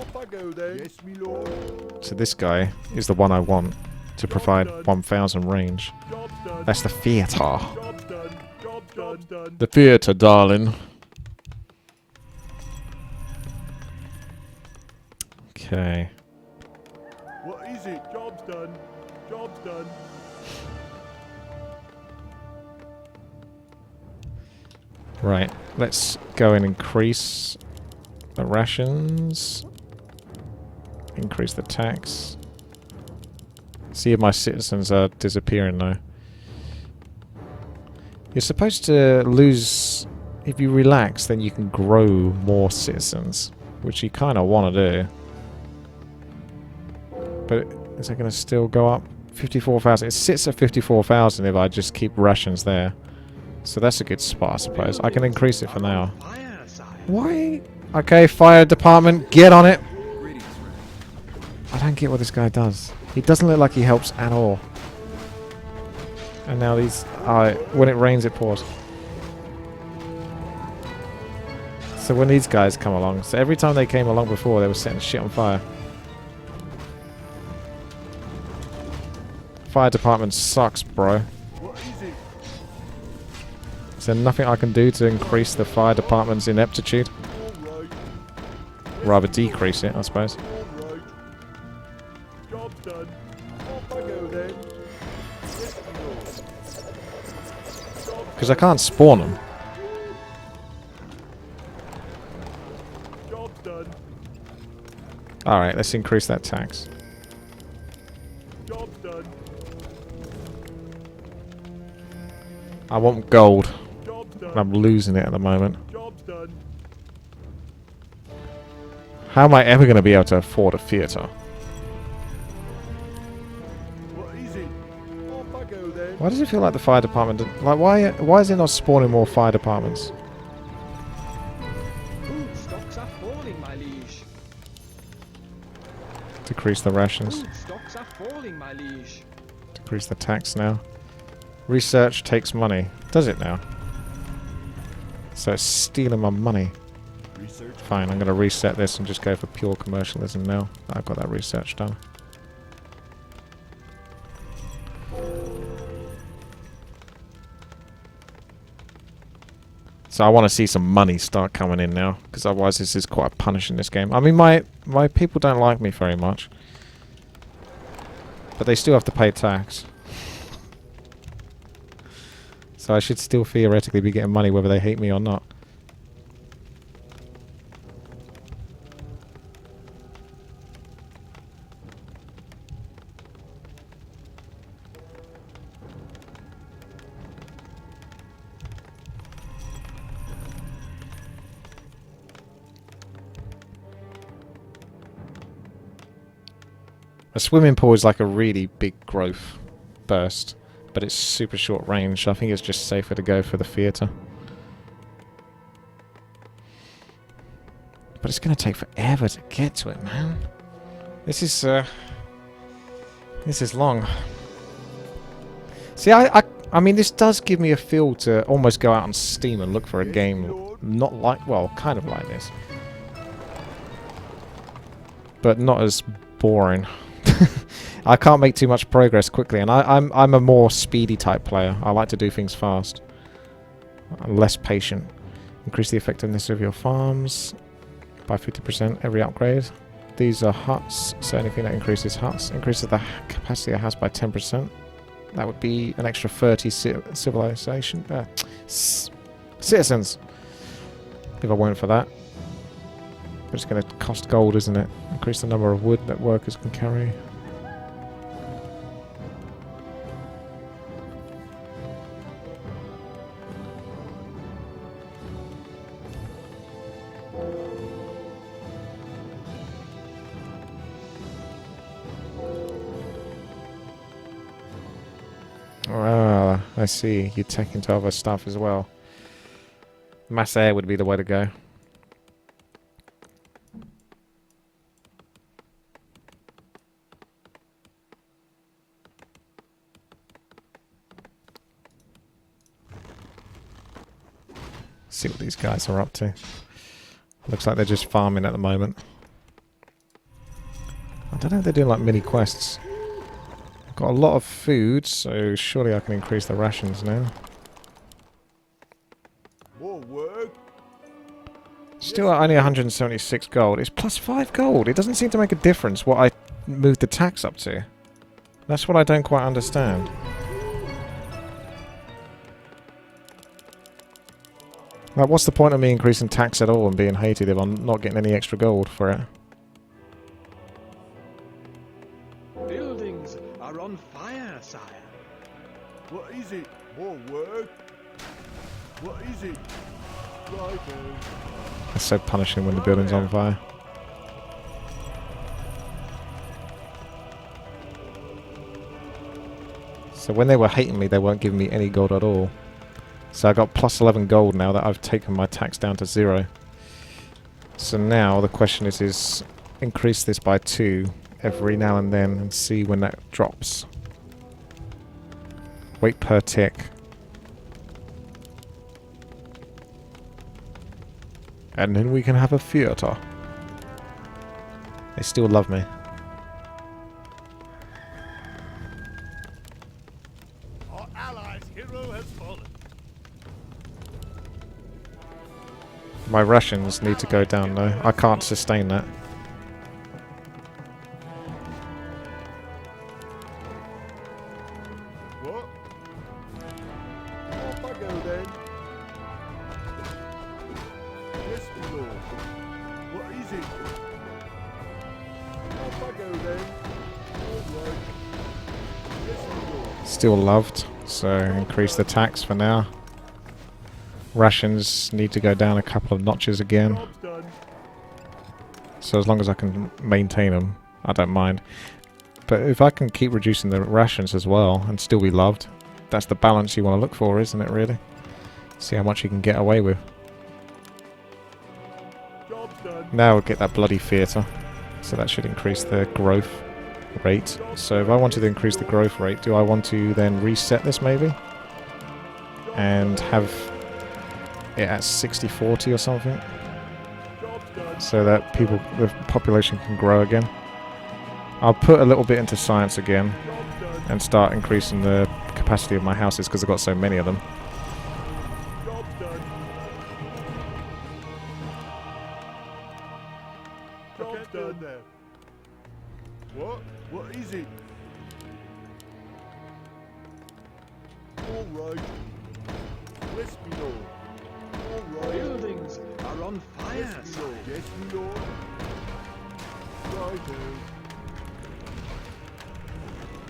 Off I go then. Yes, me lord. So this guy is the one I want to provide 1000 range. Job's done. That's the theatre. Job's done. Job's done. The theatre, darling. Okay. What is it? Job's done. Job's done. Right, let's go and increase the rations. Increase the tax. See if my citizens are disappearing now. You're supposed to lose... If you relax, then you can grow more citizens, which you kind of want to do. But is it going to still go up? 54,000. It sits at 54,000 if I just keep rations there. So that's a good spot, I suppose. I can increase it for now. Fire, sire. Why? Okay, fire department, get on it! I don't get what this guy does. He doesn't look like he helps at all. And now these... when it rains, it pours. So when these guys come along... So every time they came along before, they were setting shit on fire. Fire department sucks, bro. What is it? Is there nothing I can do to increase the fire department's ineptitude? All right. Rather decrease it, I suppose. All right. Job's done. Off I go then. Yes, me lord. Because I can't spawn them. Job's done. Alright, let's increase that tax. Job's done. I want gold. Job's done. And I'm losing it at the moment. Job's done. How am I ever going to be able to afford a theatre? What is it? Off I go then. Why does it feel like the fire department... Like, why is it not spawning more fire departments? Food stocks are falling, my liege. Decrease the rations. Food stocks are falling, my liege. Decrease the tax now. Research takes money. Does it now? So it's stealing my money. Research. Fine, I'm going to reset this and just go for pure commercialism now. I've got that research done. So I want to see some money start coming in now, because otherwise this is quite punishing, this game. I mean, my people don't like me very much. But they still have to pay tax. So I should still theoretically be getting money whether they hate me or not. A swimming pool is like a really big growth burst, but it's super short range. I think it's just safer to go for the theatre. But it's going to take forever to get to it, man. This is long. See, I mean, this does give me a feel to almost go out on Steam and look for a game not like, well, kind of like this, but not as boring. I can't make too much progress quickly, and I'm a more speedy type player. I like to do things fast. I'm less patient. Increase the effectiveness of your farms by 50% every upgrade. These are huts, so anything that increases huts increases the capacity of a house by 10%. That would be an extra 30 civilization citizens. If I went for that. But it's going to cost gold, isn't it? Increase the number of wood that workers can carry. see you take into other stuff as well. Mass air would be the way to go. See what these guys are up to. Looks like they're just farming at the moment. I don't know if they're doing like mini quests. I've got a lot of food, so surely I can increase the rations now. More work. Still at only 176 gold. It's plus 5 gold. It doesn't seem to make a difference what I moved the tax up to. That's what I don't quite understand. Like, what's the point of me increasing tax at all and being hated if I'm not getting any extra gold for it? Buildings are on fire, sire. What is it? More work. What is it? Right then. It's so punishing when the building's on fire. So when they were hating me, they weren't giving me any gold at all. So I got plus 11 gold now that I've taken my tax down to 0. So now the question is increase this by 2 every now and then and see when that drops. Weight per tick. And then we can have a theatre. They still love me. Our allies' hero has fallen. My rations need to go down though. I can't sustain that. What? Off I go then. Yes, my lord. What is it? Off I go then. All right. Yes, my lord. Still loved, so increase the tax for now. Rations need to go down a couple of notches again. Job's done. So as long as I can maintain them, I don't mind. But if I can keep reducing the rations as well and still be loved, that's the balance you want to look for, isn't it, really? See how much you can get away with. Job's done. Now we'll get that bloody theatre. So that should increase the growth rate. So if I wanted to increase the growth rate, do I want to then reset this maybe? And have it at 60-40 or something? Job's done. So that the population can grow again. I'll put a little bit into science again Job's done. and start increasing the capacity of my houses because I've got so many of them. Job's done. Job's done there. What? What is it? All right. Yes, my lord. All right. Buildings are on fire, Yes, my sire. lord. Yes, my lord. Righto.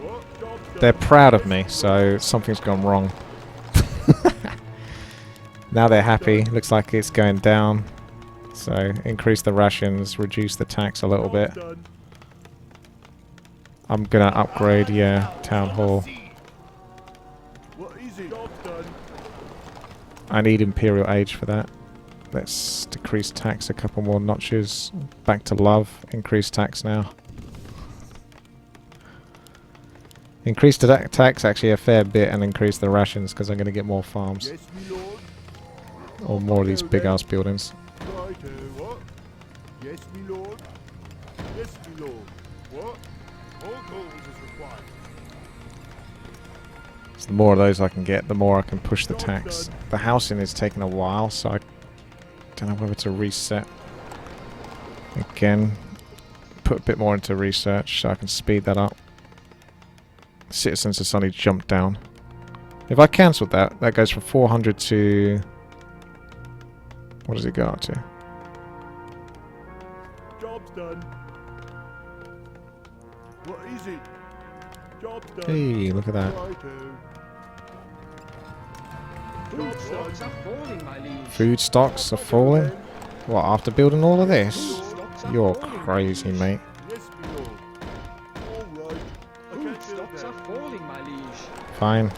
What? Job's done. They're proud of me, so something's gone wrong. Now they're happy. Looks like it's going down. So increase the rations, reduce the tax a little bit. Job's done. I'm gonna upgrade, yeah, town hall. What is it? Job's done. I need Imperial age for that. Let's decrease tax a couple more notches. Back to love. Increase tax now. Increase the tax actually a fair bit and increase the rations because I'm going to get more farms. Yes, my lord. Or more of these big ass buildings. Righto. What? Yes, my lord. Yes, my lord. What? All gold is required. So the more of those I can get, the more I can push the tax. The housing is taking a while, so I don't know whether to reset. Again, put a bit more into research so I can speed that up. Citizens have suddenly jumped down. If I cancelled that, that goes from 400 to... What does it go up to? Job's done. What is it? Job's done. Hey, look at that. Righto. Food stocks are falling, my liege. Food stocks are falling? What, after building all of this? Food stocks are You're falling, my crazy, liege. mate. Yes, my lord. All right. I Food can't build stocks that. are falling, my liege. Fine.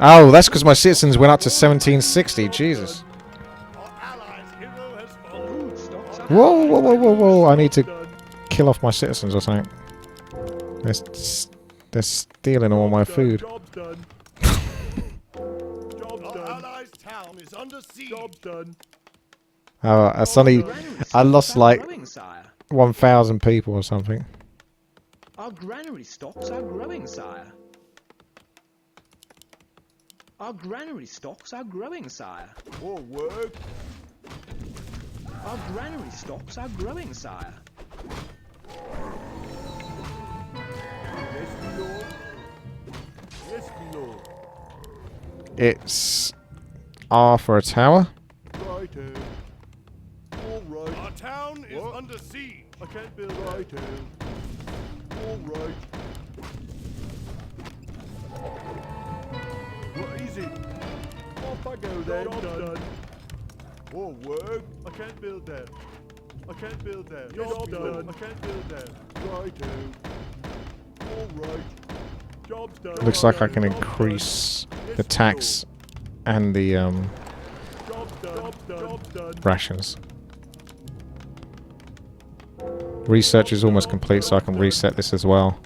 Oh, that's because my citizens went up to 1760. Jesus. Our allies' hero has fallen. Food stocks are Whoa, whoa, whoa, whoa, whoa. I need to kill off my citizens or something. They're stealing all my food. Job done. Job done. Our allies' town is under siege. Job done. Oh, I suddenly... Granary I stocks lost are like growing, sire. 1,000 people or something. Our granary stocks are growing, sire. Our granary stocks are growing, sire. More work. Our granary stocks are growing, sire. Yes, my lord. Yes, my lord. It's R for a tower. Righto. All right. Our town is under siege. I can't build righto. All right. What is it? Off I go then. Job done. More work. I can't build that. I can't build that. Job done. I can't build that. Righto. All right. Job's done. Looks like I can increase the tax and the Job done. Job done. rations. Research is almost complete, so I can reset this as well.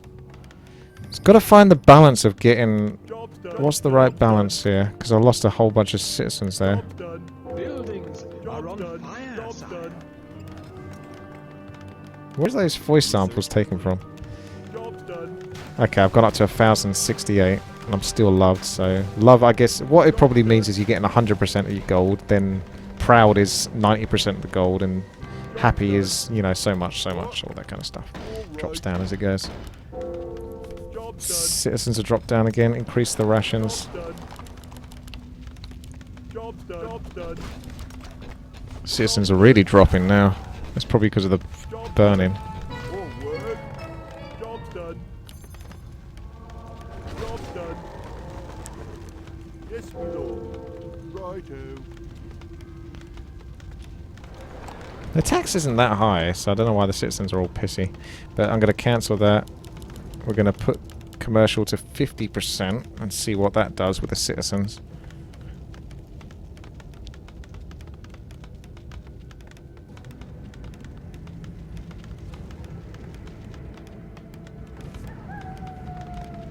It's got to find the balance of getting... Job's done. What's the right balance here? Because I lost a whole bunch of citizens there. Job done. Buildings are Job on done. fire, Job sire. done. Where's those voice samples taken from? Job's done. Okay, I've gone up to 1,068, and I'm still loved, so... Love, I guess, what it probably means is you're getting 100% of your gold, then proud is 90% of the gold, and happy is, you know, so much, all that kind of stuff. Drops down as it goes. Job done. Citizens have dropped down again, increase the rations. Done. Job done. Job done. Citizens are really dropping now. That's probably because of the Job burning. More work. Job done. Job done. Yes, my lord. Righto. The tax isn't that high, so I don't know why the citizens are all pissy. But I'm going to cancel that. We're going to put commercial to 50% and see what that does with the citizens.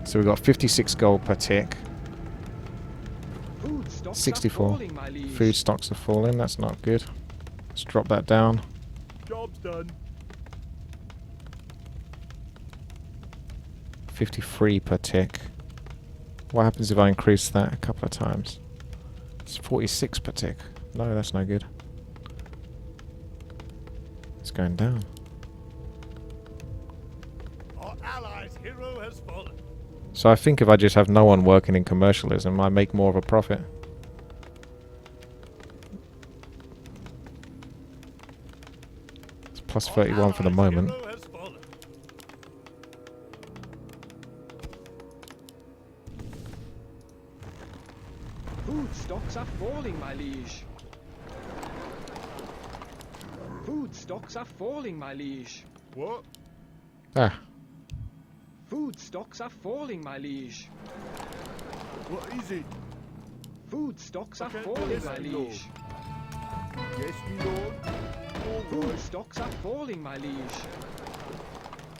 So we've got 56 gold per tick. Food stocks 64. are falling, my liege. Food stocks are falling, that's not good. Let's drop that down. Job's done. 53 per tick. What happens if I increase that a couple of times? It's 46 per tick. No, that's no good. It's going down. Our allies' hero has fallen. So I think if I just have no one working in commercialism, I make more of a profit. It's plus 31 for the moment. Hero has fallen. Food stocks are falling, my liege. Food stocks are falling, my liege. What? Ah, Food stocks are falling, my liege. What is it? Food stocks are Okay, falling, yes, my my lord. liege. Yes, my lord. All Food right. stocks are falling, my liege.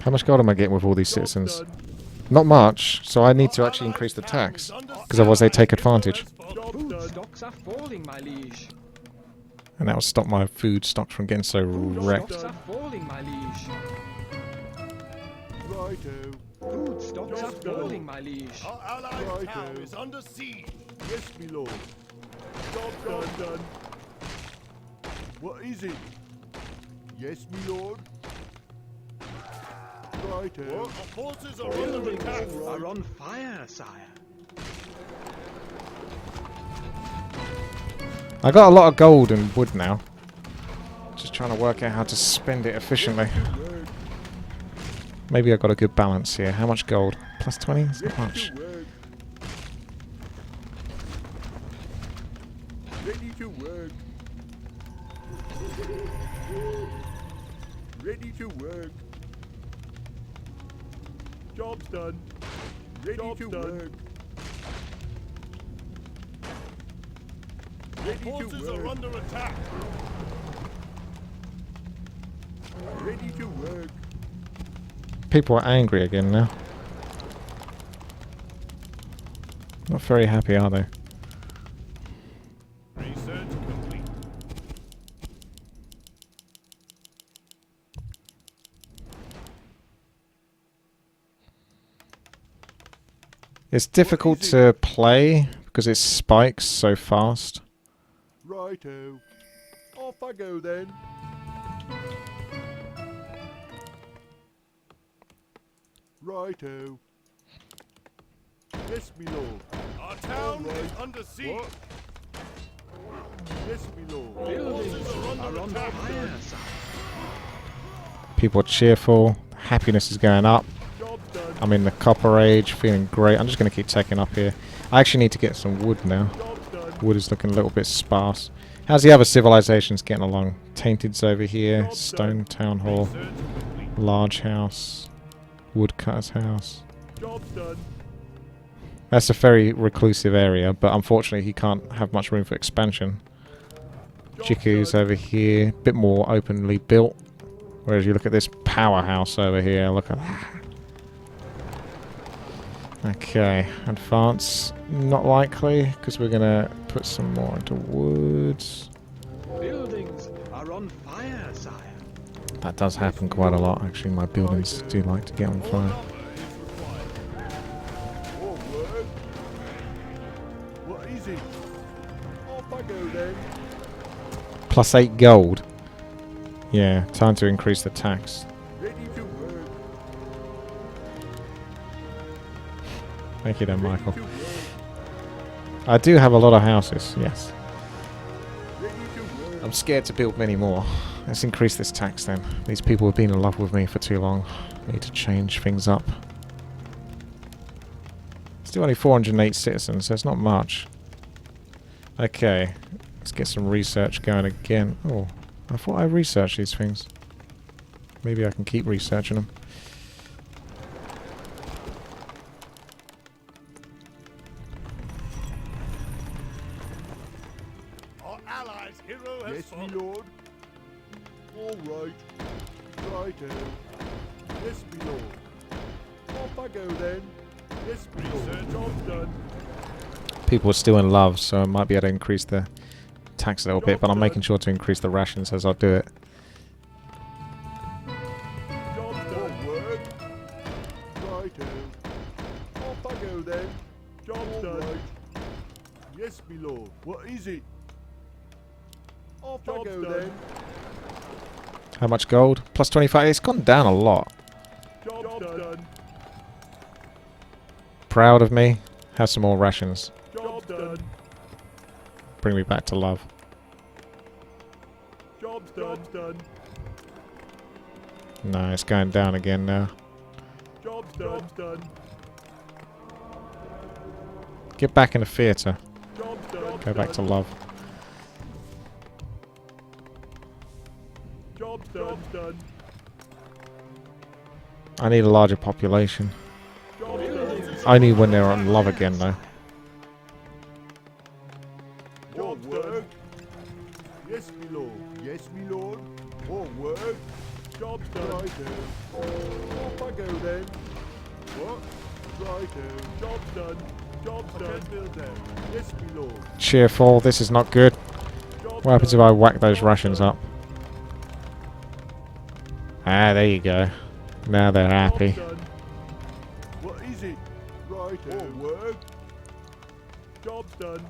how much gold am I getting with all these Job's citizens? done. Not much, so I need to actually increase the tax. Because otherwise they take advantage. Job's Food done. stocks are falling, my liege. And that will stop my food stocks from getting so Food wrecked. stocks are falling, my liege. Righto. Food stocks are Job's done. falling, my liege. Our allies' Righto. town is under siege. Yes, my lord. Job done. What is it? Yes, my lord. Righto. Our forces are under Buildings attack. are on fire, sire. I got a lot of gold and wood now. Just trying to work out how to spend it efficiently. Work. Maybe I got a good balance here. How much gold? Plus 20? It's not much. Work. Ready to work. Ready to work. Job's done. Ready to work. Forces are under attack. Ready to work. People are angry again now. Not very happy, are they? Research complete. It's difficult to play because it spikes so fast. Righto. Off I go then. Righto. Yes, me lord. Our town is under siege. What? Yes, me lord. Buildings Forces are are on under attack. fire, sire. People are cheerful. Happiness is going up. Job's done. I'm in the copper age, feeling great. I'm just going to keep taking up here. I actually need to get some wood now. Job's done. Wood is looking a little bit sparse. How's the other civilizations getting along? Tainted's over here. Stone Town Hall. Research complete. Large house. Woodcutter's house. Job's done. That's a very reclusive area, but unfortunately he can't have much room for expansion. Job's Chiku's done. over here, a bit more openly built. Whereas you look at this powerhouse over here, look at that. Okay, advance, not likely, because we're going to put some more into woods. Buildings are on fire, sire. That does happen quite a lot, actually. My buildings do like to get on More fire. number is required. More work. What is it? Off I go then. Plus 8 gold. Yeah, time to increase the tax. Ready to work. Thank you then, Ready Michael. to work. I do have a lot of houses, yes. Ready to work. I'm scared to build many more. Let's increase this tax then. These people have been in love with me for too long. I need to change things up. Still only 408 citizens, so it's not much. Okay, let's get some research going again. Oh, I thought I researched these things. Maybe I can keep researching them. Our allies' hero has Yes, me fallen. lord. All right. Righto. Yes, me lord. Off I go then. Yes, me lord. Job's done. People are still in love, so I might be able to increase the tax a little bit, but I'm making sure to increase the rations as I do it. Job's done. Work. Righto. Off I go then. Job's done. Right. Yes, me lord. What is it? Off I go then. How much gold? Plus 25. It's gone down a lot. Job's done. Proud of me. Have some more rations. Job's done. Bring me back to love. Job's done. No, it's going down again now. Job's done. Get back in the theatre. Job's done. Go back to love. Job's done. I need a larger population. Job's done. Only when they're on love again, though. More work. Yes, me lord. Yes, me lord. More work. Job's done. Righto. Off I go then. What? Righto. Job's done. Job's done. Build them. Yes, me lord. Cheerful. This is not good. Job's What happens if I whack those rations up? Ah, there you go. Now they're happy. Job's done. What is it? Righto. More work. Job's done.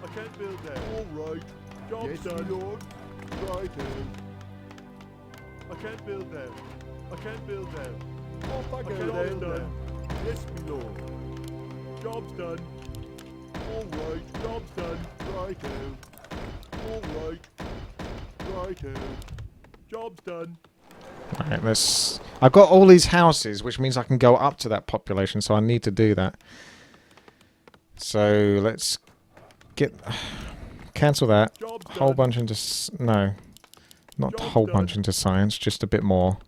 I can't build them. All right. Job's done. Lord. Righto. I can't build them. I can't build them. Off I go then. Done. Yes, me lord. Job's done. All right. Job's done. Righto. All right. Righto. Job's done. Alright, let's... I've got all these houses, which means I can go up to that population, so I need to do that. So, let's get... Cancel that. Job's Whole done. bunch into... No. Not a Job's whole done. bunch into science, just a bit more.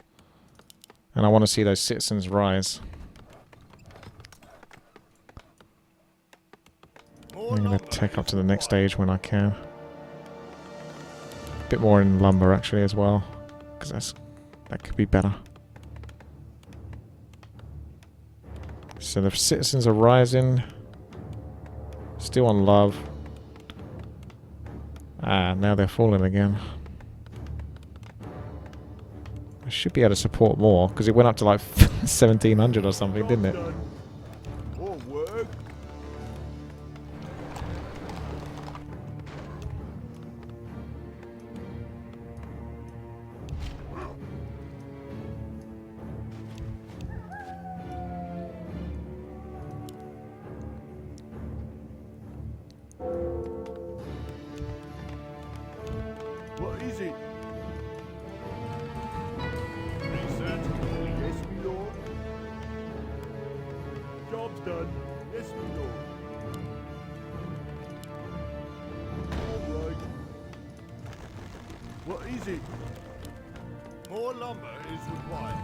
And I want to see those citizens rise. More going to take up to the next stage when I can. A bit more in lumber actually as well, because that could be better. So the citizens are rising. Still on love. Ah, now they're falling again. I should be able to support more, because it went up to like 1700 or something, didn't it? More work. What is it? Research complete. Yes, my lord. Job's done. Yes, my lord. All right. What is it? More lumber is required.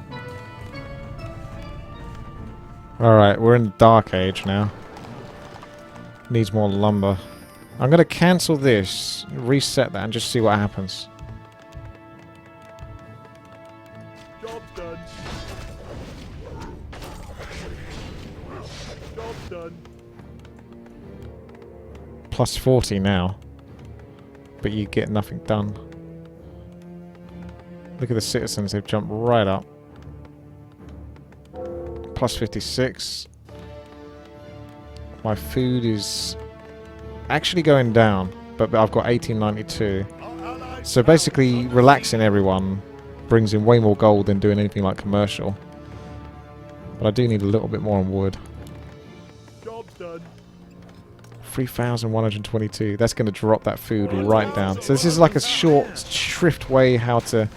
Alright, we're in the Dark Age now. Needs more lumber. I'm going to cancel this, reset that, and just see what happens. Job's done. Job's done. Plus 40 now. But you get nothing done. Look at the citizens, they've jumped right up. Plus 56. My food is actually going down, but I've got 1892. So basically, relaxing everyone brings in way more gold than doing anything like commercial. But I do need a little bit more on wood. Job's done. 3,122. That's going to drop that food right down. So this is like a short, shrift way how to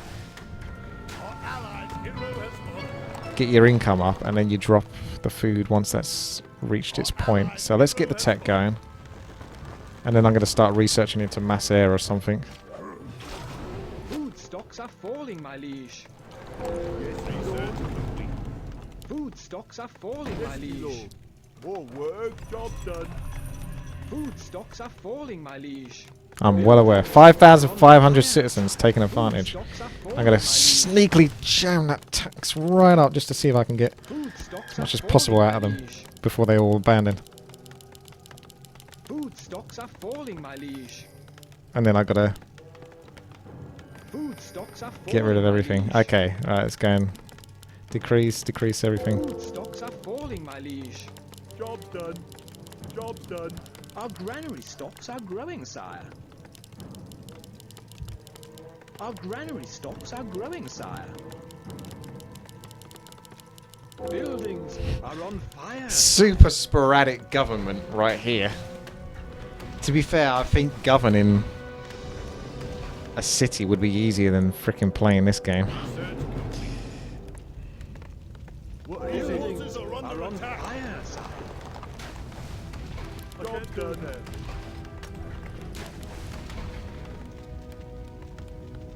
get your income up, and then you drop the food once that's reached its point. So let's get the tech going. And then I'm going to start researching into mass air or something. Food stocks are falling, my liege. Research complete. Food stocks are falling, my Yes, my liege. lord. More work. Job's done. Food stocks are falling, my liege. I'm well aware. 5,500 citizens taking advantage. Food stocks are falling, I'm going my to liege. sneakily jam that tax right up just to see if I can get Food stocks as much are as falling, possible out of my them liege. before they all abandon. Food stocks are falling, my liege. And then I've got to Food stocks are falling, get rid of my everything. liege. Okay, alright, let's go and decrease everything. Food stocks are falling, my liege. Job's done. Job's done. Our granary stocks are growing, sire. Our granary stocks are growing, sire. Buildings are on fire. Super sporadic government right here. To be fair, I think governing a city would be easier than freaking playing this game. What is it? Buildings are on fire, sire. Job's done.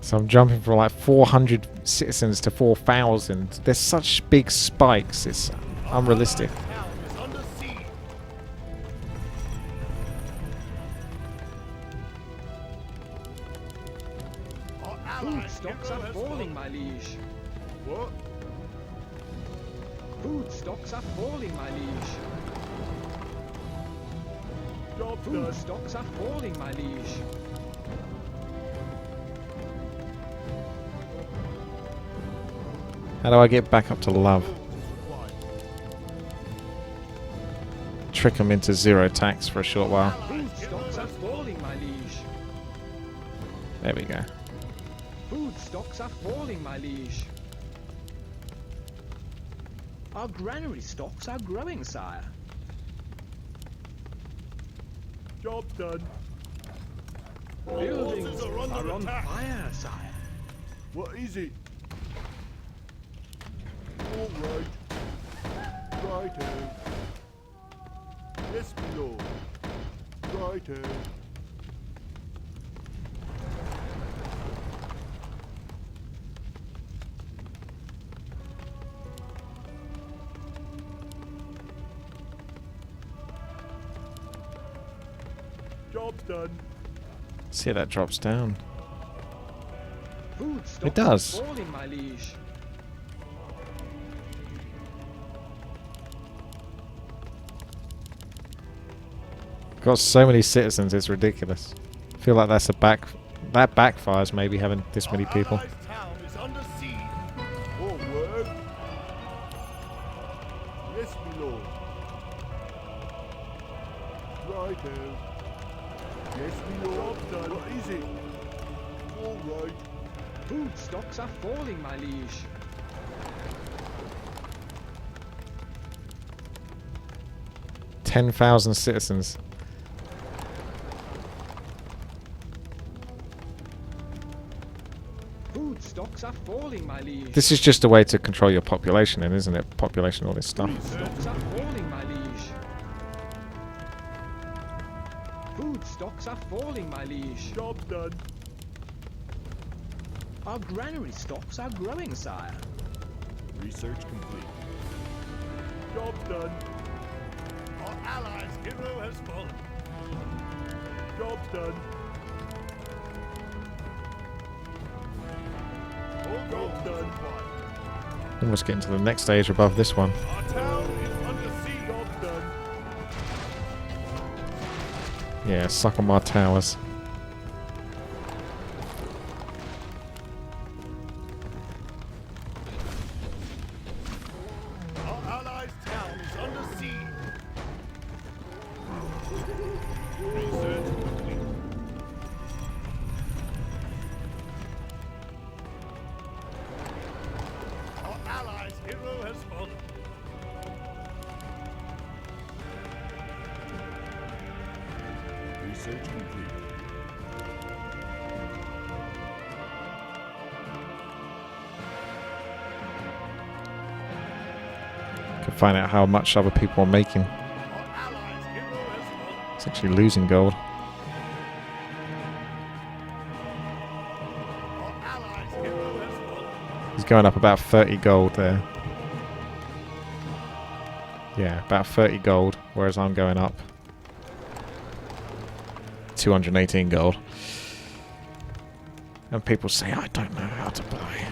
So I'm jumping from like 400 citizens to 4,000. There's such big spikes, it's unrealistic. Town is under siege. Our Food allies stocks Imperial are has falling, my liege. What? Food stocks are falling, my liege. Job's Food done. stocks are falling, my liege. How do I get back up to love? Trick them into 0 tax for a short while. Food stocks are falling, my liege. There we go. Food stocks are falling, my liege. Our granary stocks are growing, sire. Job's done. Buildings Forces are under on attack. fire, sire. What is it? All right. Righto. Yes, my lord. Righto. Job's done. See if that drops down. Food stocks It does. are falling, my liege. Got so many citizens, it's ridiculous. I feel like that backfires maybe having this many people. Allies' town is under siege. More work. Yes, my lord. Right now. Yes, my lord. Job's done. What is it? All right. Food stocks are falling, my liege. $10,000 citizens. Food stocks are falling, my liege. This is just a way to control your population then, isn't it? Population, all this stuff. Stocks are falling, my liege. Food stocks are falling, my liege. Job's done. Our granary stocks are growing, sire. Research complete. Job's done. Our allies' hero has fallen. Job's done. All job's done. Almost getting to the next stage above this one. Our town is under siege. Job's done. Yeah, suck on my towers. Our allies' town is under siege. Research complete. Our allies' hero has fallen. Research complete. Can find out how much other people are making. Our allies' hero has fallen. It's actually losing gold. Our allies' hero has fallen. He's going up about 30 gold there. Yeah, about 30 gold, whereas I'm going up 218 gold. And people say, I don't know how to play.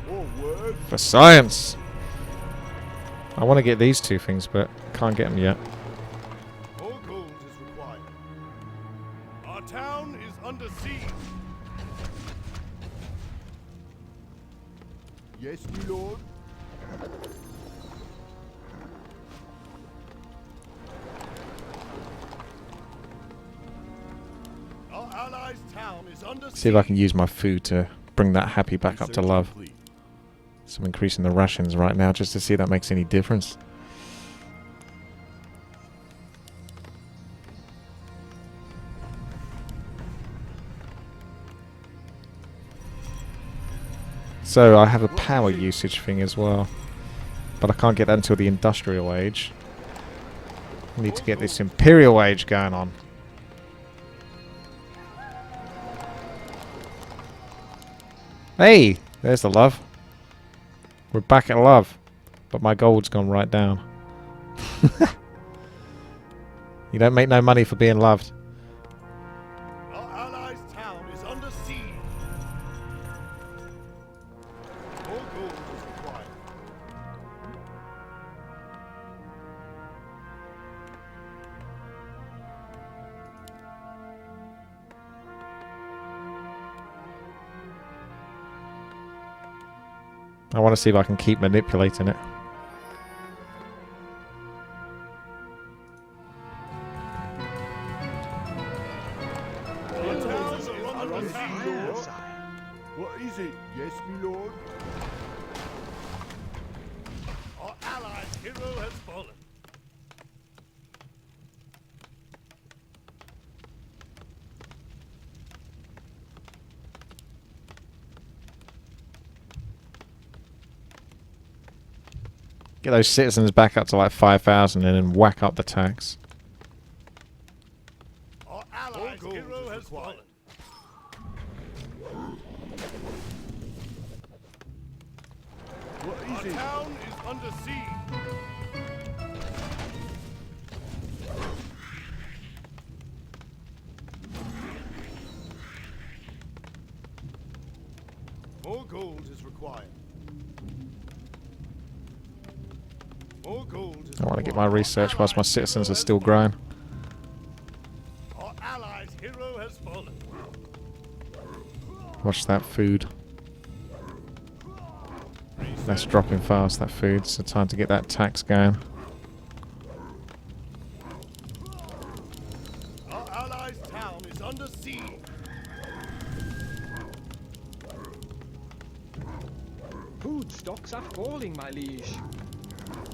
More work. For science! I want to get these two things, but can't get them yet. More gold is required. Our town is under siege. Yes, my lord. Our allies' town is under siege. See if I can use my food to bring that happy back up to Research love. complete. So I'm increasing the rations right now just to see if that makes any difference. So I have a power usage thing as well, but I can't get that until the industrial age. I need to get this Imperial age going on. Hey, there's the love. We're back at love, but my gold's gone right down. You don't make no money for being loved. Our allies' town is under siege. More gold is required. I want to see if I can keep manipulating it. Our towns are Are under on siege. fire, sire. What is it? Yes, my lord. Our allies' hero has fallen. Get those citizens back up to like 5,000 and then whack up the tax. Our allies' hero has fallen. Our town is under siege. More gold is required. More gold is I want to get my required. research whilst my Allied citizens hero are has still fallen. growing. Our allies' hero has fallen. Watch that food. That's dropping fast, that food, so time to get that tax going. Our allies' town is under siege. Food stocks are falling, my liege.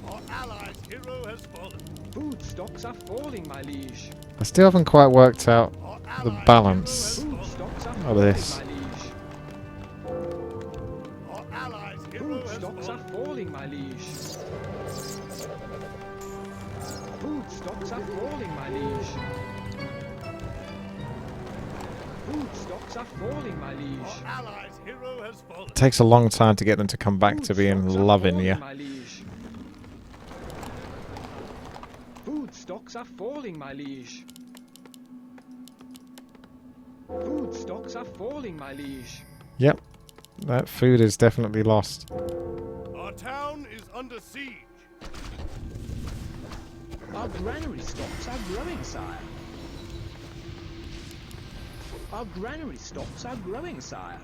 Our allies' hero has fallen. Food stocks are falling, my liege. I still haven't quite worked out Our the allies' balance hero Food has stocks are of falling, this. my liege. fallen. Our allies' hero Food has stocks are fallen. falling, my liege. Food stocks are falling, my liege. Food stocks are falling, my liege. Our allies' hero has fallen. It takes a long time to get them to come back Food to being stocks are loving falling, you. my liege. Food stocks are falling, my liege. Food stocks are falling, my liege. Yep, that food is definitely lost. Our town is under siege. Our granary stocks are growing, sire. Our granary stocks are growing, sire.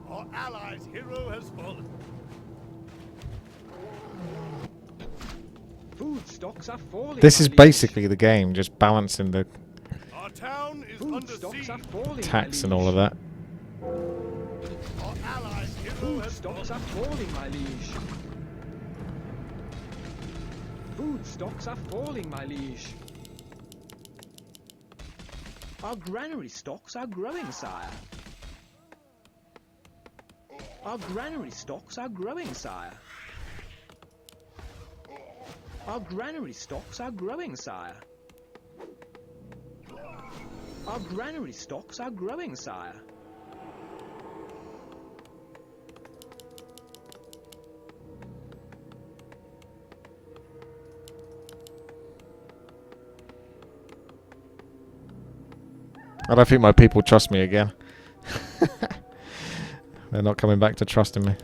Our allies' hero has fallen. Food stocks are falling. This my is liege. basically the game, just balancing the Our town is Food under stocks siege. are falling. tax my and all of liege. that. Our allies' hero Food has stocks fallen. are falling, my liege. Food stocks are falling, my liege. Our granary stocks are growing, sire. Our granary stocks are growing, sire. Our granary stocks are growing, sire. Our granary stocks are growing, sire. I don't think my people trust me again. They're not coming back to trusting me.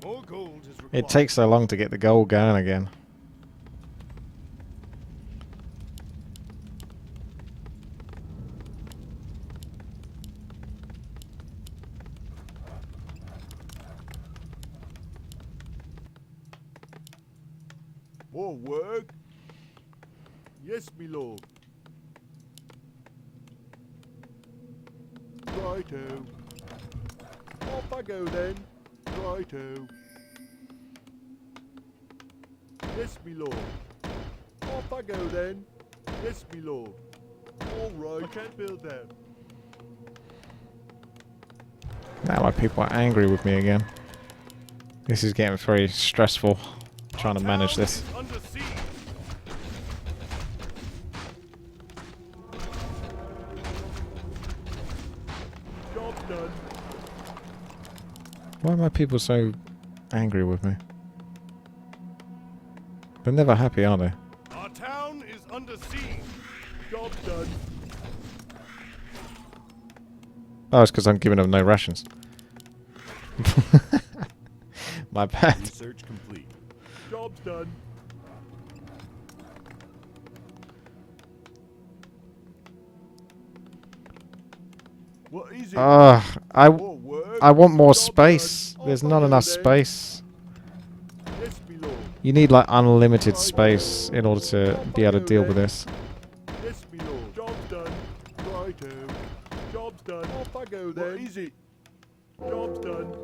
More gold is required. It takes so long to get the gold going again. More work? Yes, me lord. Righto. Off I go then. Righto. Yes, me lord. Off I go then. Yes, me lord. All right. I can't build there. Now my people are angry with me again. This is getting very stressful, trying to manage Town this. is under siege. Job done. Why are my people so angry with me? They're never happy, are they? Our town is under siege. Job done. Oh, it's because I'm giving them no rations. My bad. Research complete. Job's done. What is it? I More work? want more Job space. done. There's Off I not go enough then. space. Yes, me lord. You need like unlimited space in order to be able to deal with this. Yes, me lord. Job's done. Righto. Job's done. Off I go then. What is it? Job's done.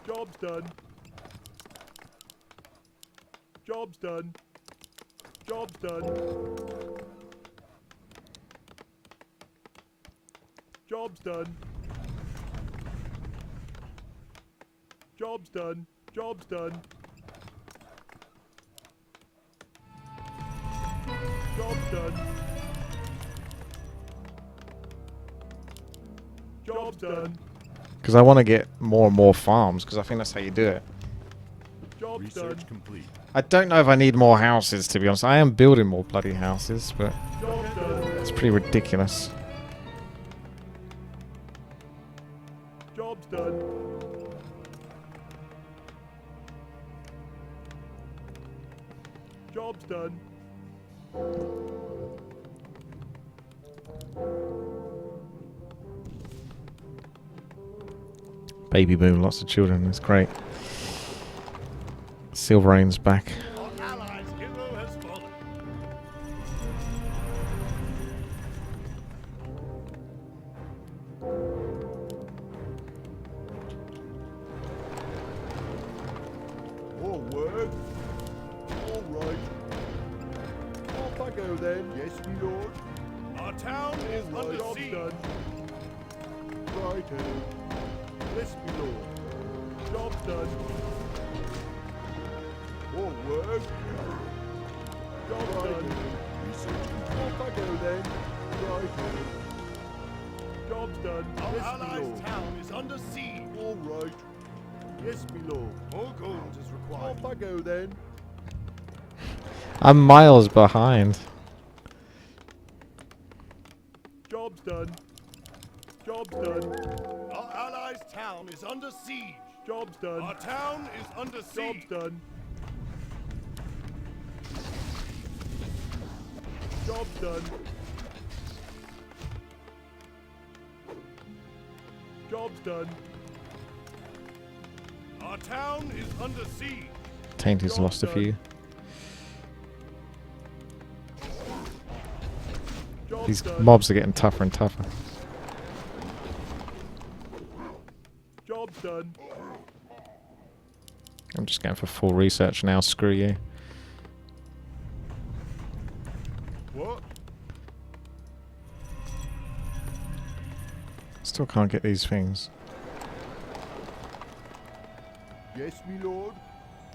Job's done. Job's done. Job's done. Job's done. Job's done. Job's done. Job's done. Job's done. Because I want to get more and more farms, because I think that's how you do it. Job's done. Research complete. I don't know if I need more houses, to be honest. I am building more bloody houses, but Job's done. it's pretty ridiculous. Job's done. Job's done. Baby boom, lots of children. It's great. Silverane's back. Our allies' hero has fallen. More work. All right. Off I go then. Yes, me lord. Our town is under siege. Done. Righto. Yes, me lord. Job's done. More work. Job's done. Research complete. Off I go then. Righto. Job's done. Our allies' town is under siege. All right. Yes, me lord. More gold is required. Off I go then. I'm miles behind. Job's done. Job's done. Our allies' town is under siege. Job's done. Our town is under siege. Job's done. Job's done. Job's done. Our town is under siege. Tainty's lost a few. Job's These done. mobs are getting tougher and tougher. Job's done. I'm just going for full research now. Screw you. What? Still can't get these things. Yes, me lord.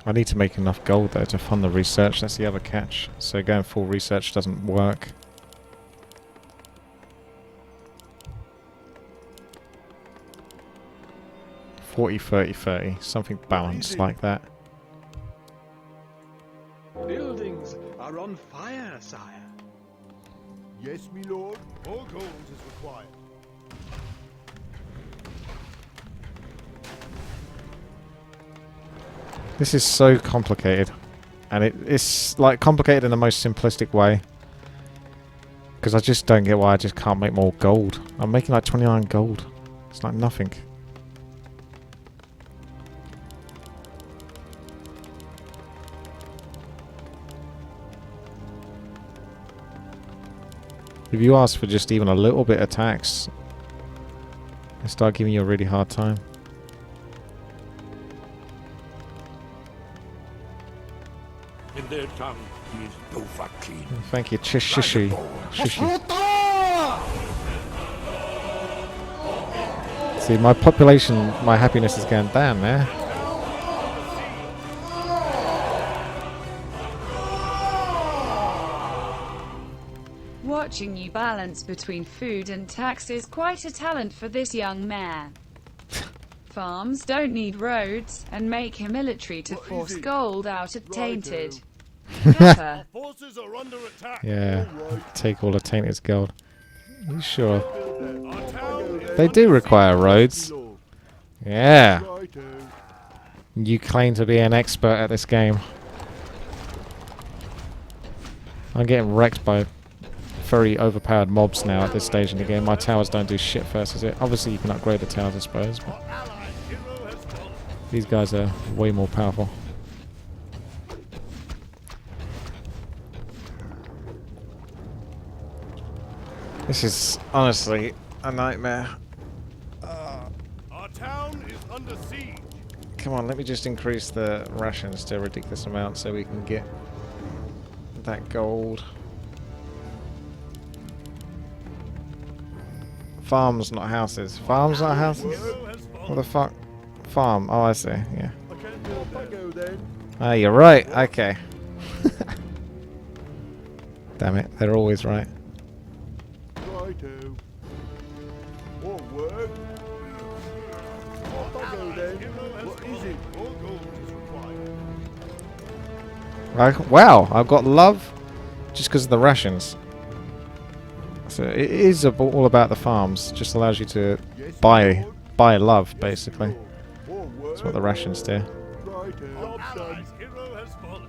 I need to make enough gold though to fund the research. That's the other catch. So going full research doesn't work. $40, $30, $30. Something balanced like that. Buildings are on fire, sire. Yes, me lord. More gold is required. This is so complicated. And it's like complicated in the most simplistic way. Because I just don't get why I just can't make more gold. I'm making like 29 gold. It's like nothing. If you ask for just even a little bit of tax, they start giving you a really hard time. In their tongue is Dovahkiin. Thank you, Shishi. Shishi. See, my population, my happiness is going down there. Watching you balance between food and tax is quite a talent for this young man. Farms don't need roads, and make a military to force gold out of Tainted. Pepper. Forces are under attack. Yeah, take all the tainted gold. You sure? Our town is They do under require siege, roads. me lord. Yeah. Righto. You claim to be an expert at this game. I'm getting wrecked by very overpowered mobs now at this stage in the game. My towers don't do shit versus it. Obviously you can upgrade the towers, I suppose, but Our allies' hero has fallen. these guys are way more powerful. This is honestly a nightmare. Our town is under siege. Come on, let me just increase the rations to a ridiculous amount so we can get that gold. Farms, not houses. Farms, not houses? Hero has fallen. What the fuck? Farm. Oh, I see. Yeah. I can't build Off I go then. Ah, you're right. Okay. Damn it, they're always right. Righto. More work. Off I go then. What is it? More gold is required. Wow, I've got love just because of the rations. So it is all about the farms. Just allows you to Yes, buy Lord. love, Yes, basically. Lord. More work. That's what the rations do. Righto. Job's done. Allies' hero has fallen.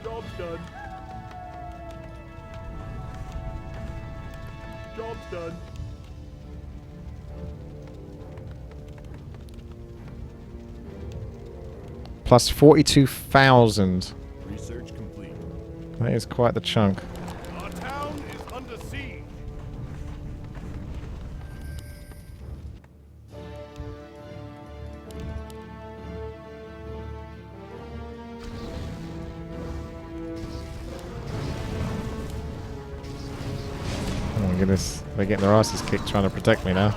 Job's done. Job's done. Plus 42,000. Research complete. That is quite the chunk. Our town is under siege. Oh my goodness, they're getting their asses kicked trying to protect me now.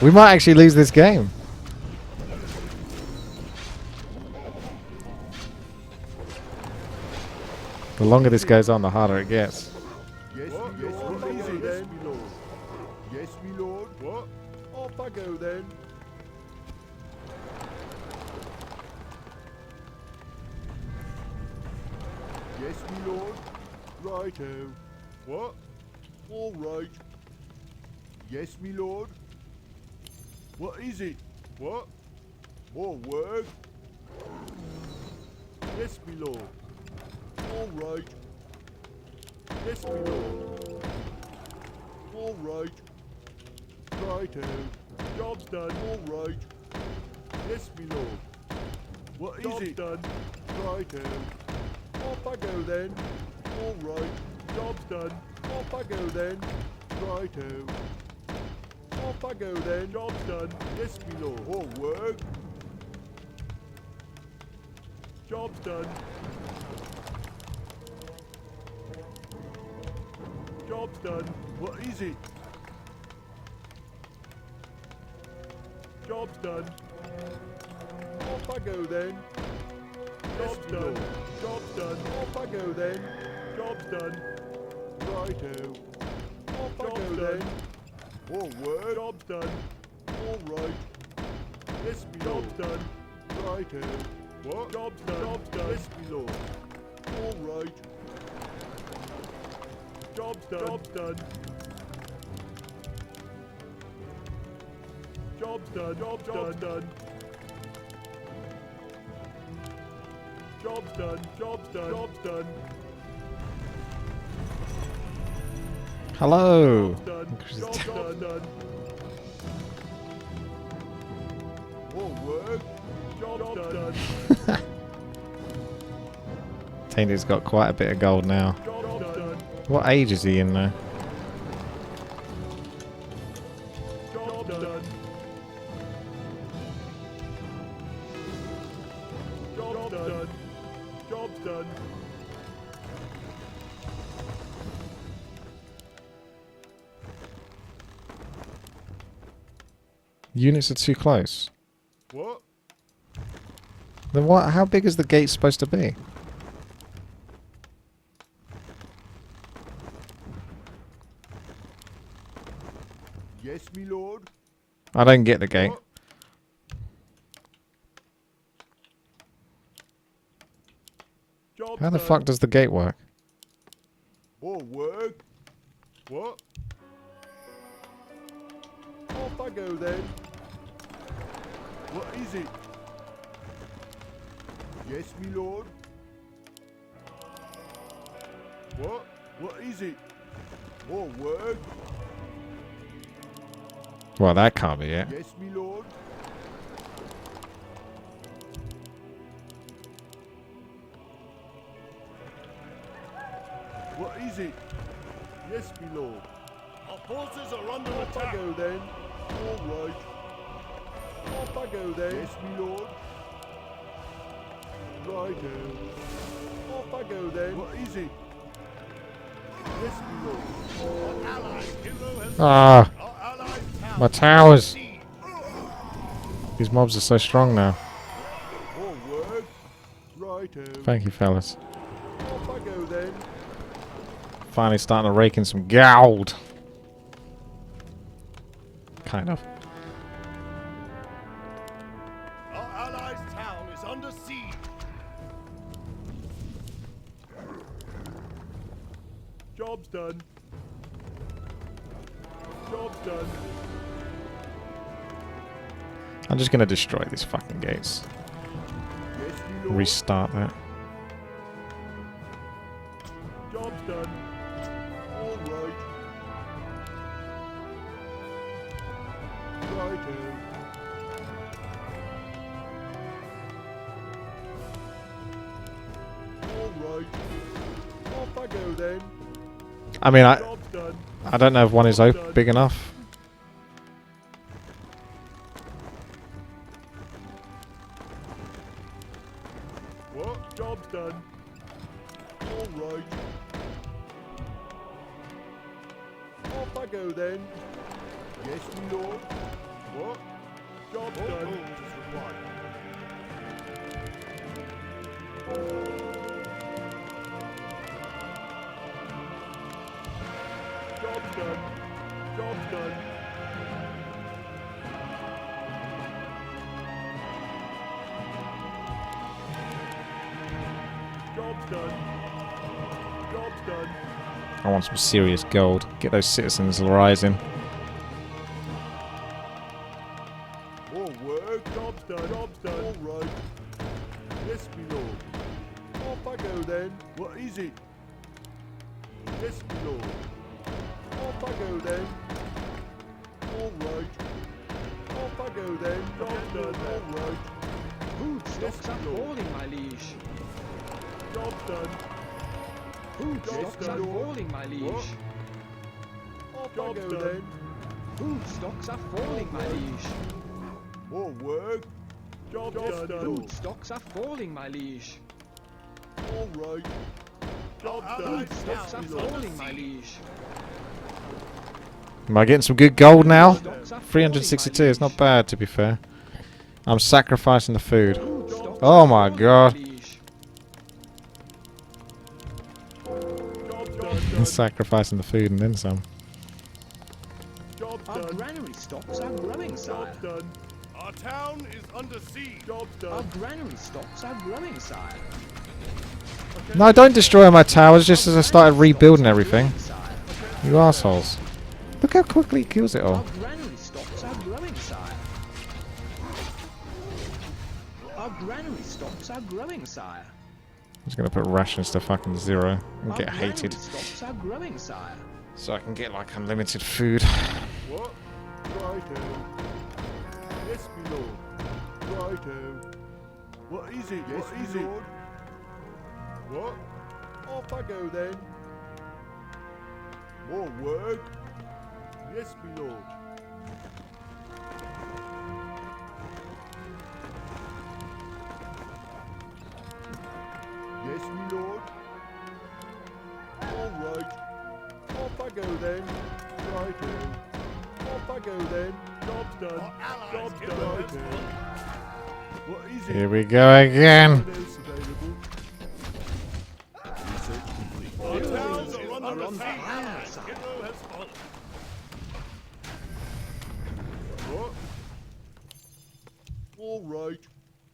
We might actually lose this game. The longer this goes on, the harder it gets. Yes, yes, what is it then? Yes, me lord. Yes, me lord. What? Off I go then. Yes, me lord. Righto. What? All right. Yes, me lord. What is it? What? More work? Yes, me lord. All right. Yes, me lord. All right. Righto. Job's done. All right. Yes, me lord. What is Job's it? Done. Righto. Off I go then. All right. Job's done. Off I go then. Righto. Off I go then. Job's done. Yes, me lord. All work. Job's done. Job's done. What is it? Job's done. Off I go then. Job's done. Job's done. Off I go then. Job's done. Righto. Off I go then. All work. Job's done. All right. Yes, me lord. Job's done. Righto. What? Job's done. Job's done. Yes, me lord. All right. Job's done. Job's done. Job's done. Job's done. Job's done. Job's done. Job's done. Hello. Job's done. More work. Job's done. Tainter's got quite a bit of gold now. Job's done. What age is he in now? Job's done. Job's done. Job's done. Units are too close. What? Then what? How big is the gate supposed to be? Yes, me lord. I don't get the gate. What? Job's How the done. fuck does the gate work? More work. What? Off I go then. What is it? Yes, me lord. What? What is it? More work. Well, that can't be it. Yes, me lord. What is it? Yes, me lord. Our forces are under Off I attack. go then. All right. Off I go then. Yes, me lord. Righto. Off I go then. What is it? Yes, my lord. Our allied hero has Ah, our allied town my towers. siege. These mobs are so strong now. More work. Righto. Thank you, fellas. Off I go then. Finally starting to rake in some gold. Kind of. Our allies' town is under siege. Job's done. Job's done. I'm just gonna destroy these fucking gates. Yes, my lord. Restart that. Job's done. All right. Righto. All right. Off I go then. I mean, Job's done. I don't know if one is big enough. What? Job's done. All right. Off I go then. Yes, my lord. What? Job's done. Is required. Job's done. Job's done. Job's done. Job's done. I want some serious gold. Get those citizens rising. More work. Job's done. Job's done. All right. Yes, my lord. Off I go then. What is it? Yes, my lord. Off I go then. All right. Off I go then. Job's done. All right. Food stocks are falling, my liege. Job's done. Food Job's stocks are done. falling, my liege. Off I go then. Food stocks are falling, my liege. More work. Job's done. Food stocks are falling, my liege. All right. Job's done. Food stocks are falling, my liege. Am I getting some good gold now? Stocks are 362 falling, my is not liege. bad, to be fair. I'm sacrificing the food. Food stocks Oh are my falling, god. liege. Job's done. Sacrificing the food and then some. Job's Our done. granary stocks are growing, sire. Job's done. Our town is under siege. Job's Our done. granary stocks are growing, sire. No, don't destroy my towers just as I started rebuilding everything. Sire. You assholes. Look how quickly it kills it all. Our granary stocks are growing, sire. Our granary stocks are growing, sire. I'm just gonna put rations to fucking 0 and Our get granary hated. stocks are growing, sire. So I can get like unlimited food. What? Righto. Yes, my lord. Righto. What is it? Yes, what is it? Lord? What? Off I go then. More work? Yes, my lord. Yes, my lord. All right. Off I go then. Righto. Off I go then. Job's done. Job's done. Righto. What is it? Here we go again. What else available? Our towns are Are under on siege. fire, sire. Hero has fallen. What? All right.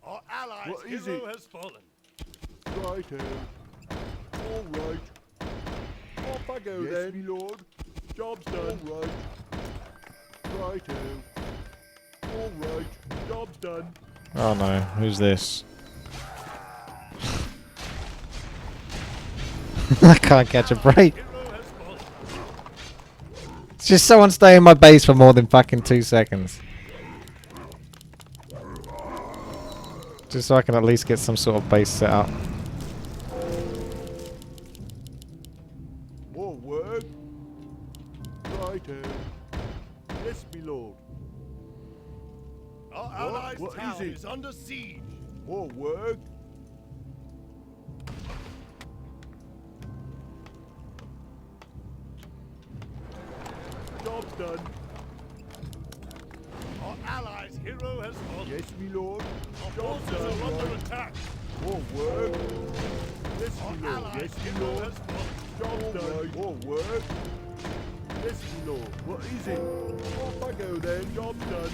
Our allies' What is hero it? has fallen. Righto. All right. Off I go then. Yes, my lord. Job's done. All right. Righto. All right. Job's done. Oh no, who's this? I can't catch a break. Hero has fallen. It's just someone stay in my base for more than fucking 2 seconds. Just so I can at least get some sort of base set up. More work. Righto. Yes, my lord. Our What? allies' What town is it? is under siege. More work. hero has fallen. Yes, me lord. Our Job forces are done, under right. attack. More work. Yes, Our me lord. allied Yes, me hero lord. has fallen. Job done. More work. Yes, me lord. What is it? Off I go then. Job done.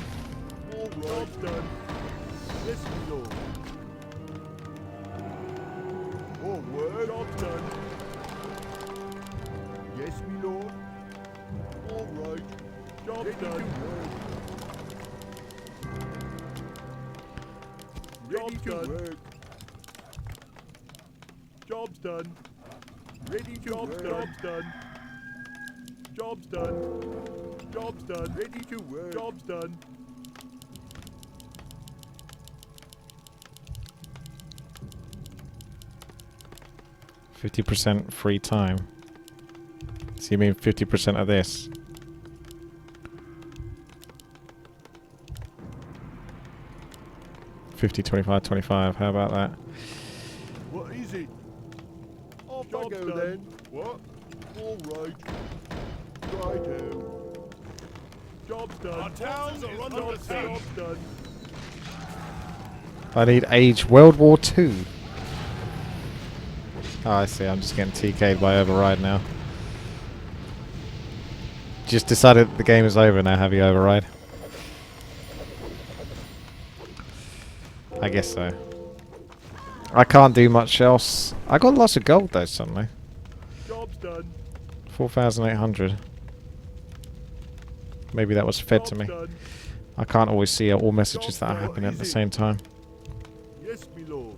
All right. Job done. Yes, me lord. More work. Job done. Yes, me lord. All right. Job done. Ready to work. Job's done. Ready to work. Job's done. Job's done. Job's done. Ready to work. Job's done. %50 free time. So you mean 50% of this? $50, $25, $25. How about that? What is it? Off I go then. What? All right. Righto. Job's done. Our towns are under Job's done. attack. Job's done. I need age World War II. Oh, I see. I'm just getting TK'd by override now. Just decided the game is over now. Have you override? I guess so. I can't do much else. I got lots of gold though suddenly. Job's done. 4,800. Maybe that was fed to me. Job's done. I can't always see all messages that are happening at the same time. Yes, me lord.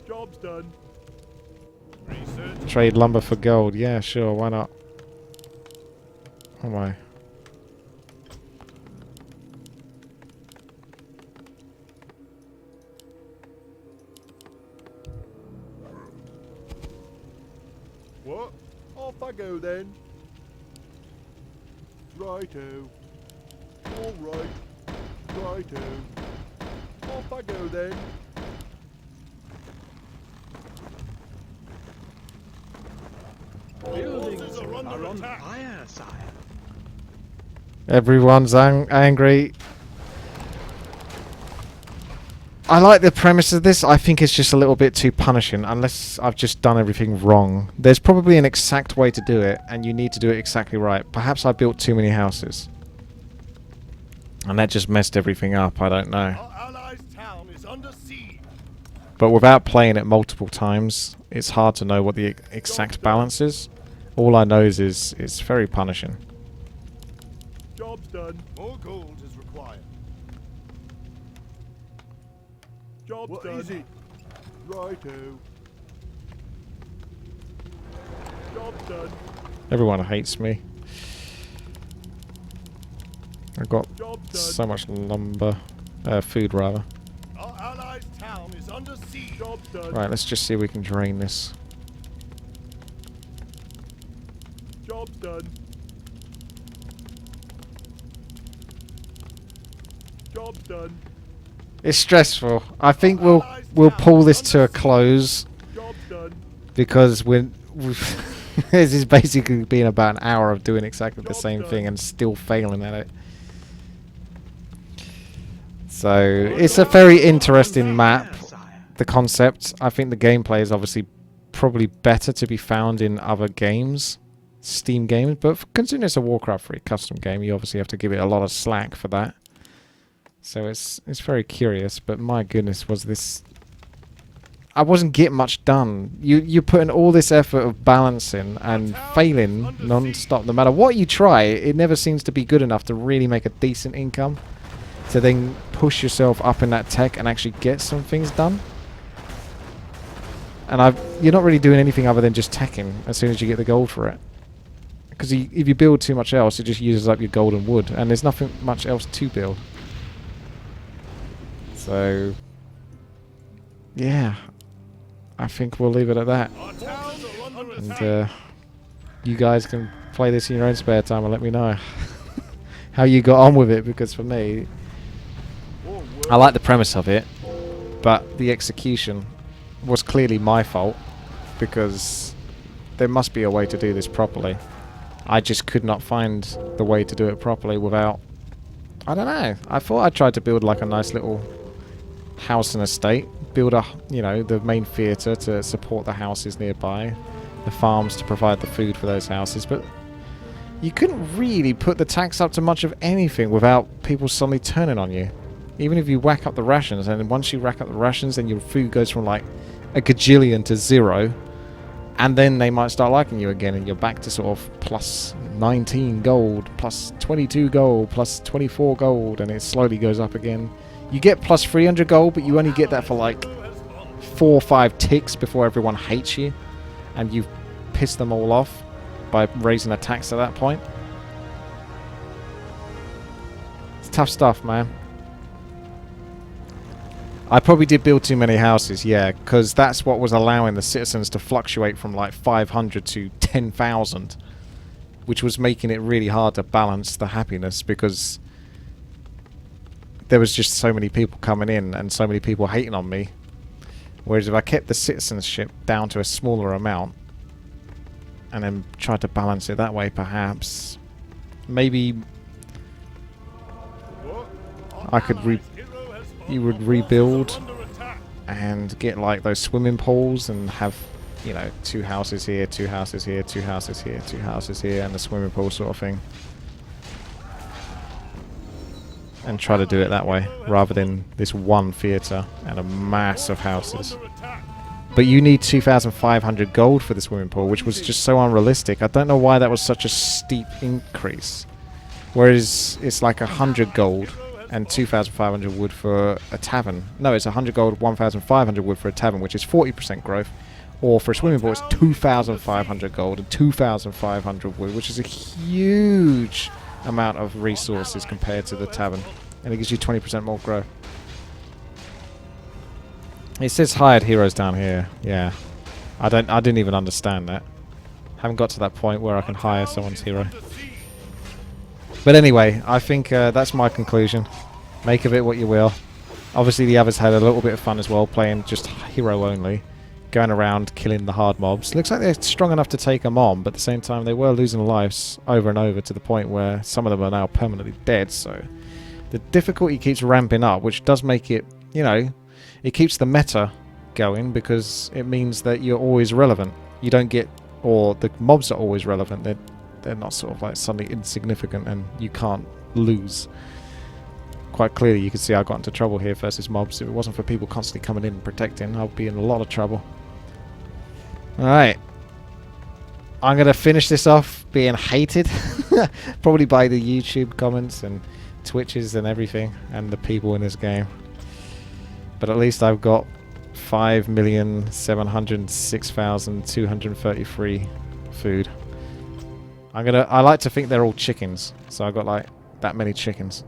Job's done. Research. Trade lumber for gold. Yeah, sure. Why not? Oh my. What? Off I go then. Righto. All right. Righto. Off I go then. Our Buildings forces are under are on attack. fire, sire. Everyone's angry. I like the premise of this. I think it's just a little bit too punishing, unless I've just done everything wrong. There's probably an exact way to do it, and you need to do it exactly right. Perhaps I built too many houses. And that just messed everything up, I don't know. Our allies' town is under siege. But without playing it multiple times, it's hard to know what the exact balance is. All I know is it's very punishing. Job's done. More gold is required. Job's What done. is it? Righto. Job's done. Everyone hates me. I've got Job's done. so much lumber. Food, rather. Our allies' town is under siege. Job's done. Right, let's just see if we can drain this. Job's done. Job's done. It's stressful. I think we'll pull this to a close Job's done. because this is basically been about an hour of doing exactly the same thing and still failing at it. So it's a very interesting map. The concept. I think the gameplay is obviously probably better to be found in other games, Steam games. But considering it's a Warcraft 3 custom game, you obviously have to give it a lot of slack for that. So it's very curious, but my goodness, was this... I wasn't getting much done. You put in all this effort of balancing and failing non-stop. No matter what you try, it never seems to be good enough to really make a decent income. To then push yourself up in that tech and actually get some things done. And you're not really doing anything other than just teching as soon as you get the gold for it. Because if you build too much else, it just uses up your gold and wood. And there's nothing much else to build. So, yeah, I think we'll leave it at that. Our towns are under And attack. you guys can play this in your own spare time and let me know how you got on with it. Because for me, I like the premise of it, but the execution was clearly my fault because there must be a way to do this properly. I just could not find the way to do it properly without I don't know. I thought I tried to build like a nice little house and estate. Build a, you know, the main theatre to support the houses nearby. The farms to provide the food for those houses. But you couldn't really put the tax up to much of anything without people suddenly turning on you. Even if you whack up the rations, and once you rack up the rations, then your food goes from like a gajillion to 0. And then they might start liking you again, and you're back to sort of plus 19 gold, plus 22 gold, plus 24 gold, and it slowly goes up again. You get plus 300 gold, but you only get that for like 4 or 5 ticks before everyone hates you, and you've pissed them all off by raising a tax at that point. It's tough stuff, man. I probably did build too many houses, yeah, because that's what was allowing the citizens to fluctuate from like 500 to 10,000, which was making it really hard to balance the happiness because there was just so many people coming in and so many people hating on me. Whereas if I kept the citizenship down to a smaller amount and then tried to balance it that way, perhaps, maybe I could you would rebuild and get like those swimming pools and have, you know, 2 houses here, 2 houses here, 2 houses here, 2 houses here, and the swimming pool sort of thing. And try to do it that way, rather than this one theatre and a mass of houses. But you need 2,500 gold for the swimming pool, which was just so unrealistic. I don't know why that was such a steep increase. Whereas it's like 100 gold and 2,500 wood for a tavern. No, it's 100 gold, 1,500 wood for a tavern, which is 40% growth. Or for a swimming pool, it's 2,500 gold and 2,500 wood, which is a huge amount of resources compared to the tavern. And it gives you 20% more growth. It says hired heroes down here. Yeah. I didn't even understand that. Haven't got to that point where I can hire someone's hero. But anyway, I think that's my conclusion. Make of it what you will. Obviously the others had a little bit of fun as well, playing just hero only. Going around killing the hard mobs. Looks like they're strong enough to take them on, but at the same time they were losing lives over and over to the point where some of them are now permanently dead, so the difficulty keeps ramping up, which does make it, you know, it keeps the meta going because it means that you're always relevant. You don't get, or the mobs are always relevant. They're not sort of like suddenly insignificant and you can't lose. Quite clearly you can see I got into trouble here versus mobs. If it wasn't for people constantly coming in and protecting, I'd be in a lot of trouble. Alright. I'm going to finish this off being hated. Probably by the YouTube comments and Twitches and everything and the people in this game. But at least I've got 5,706,233 food. I like to think they're all chickens, so I've got like that many chickens.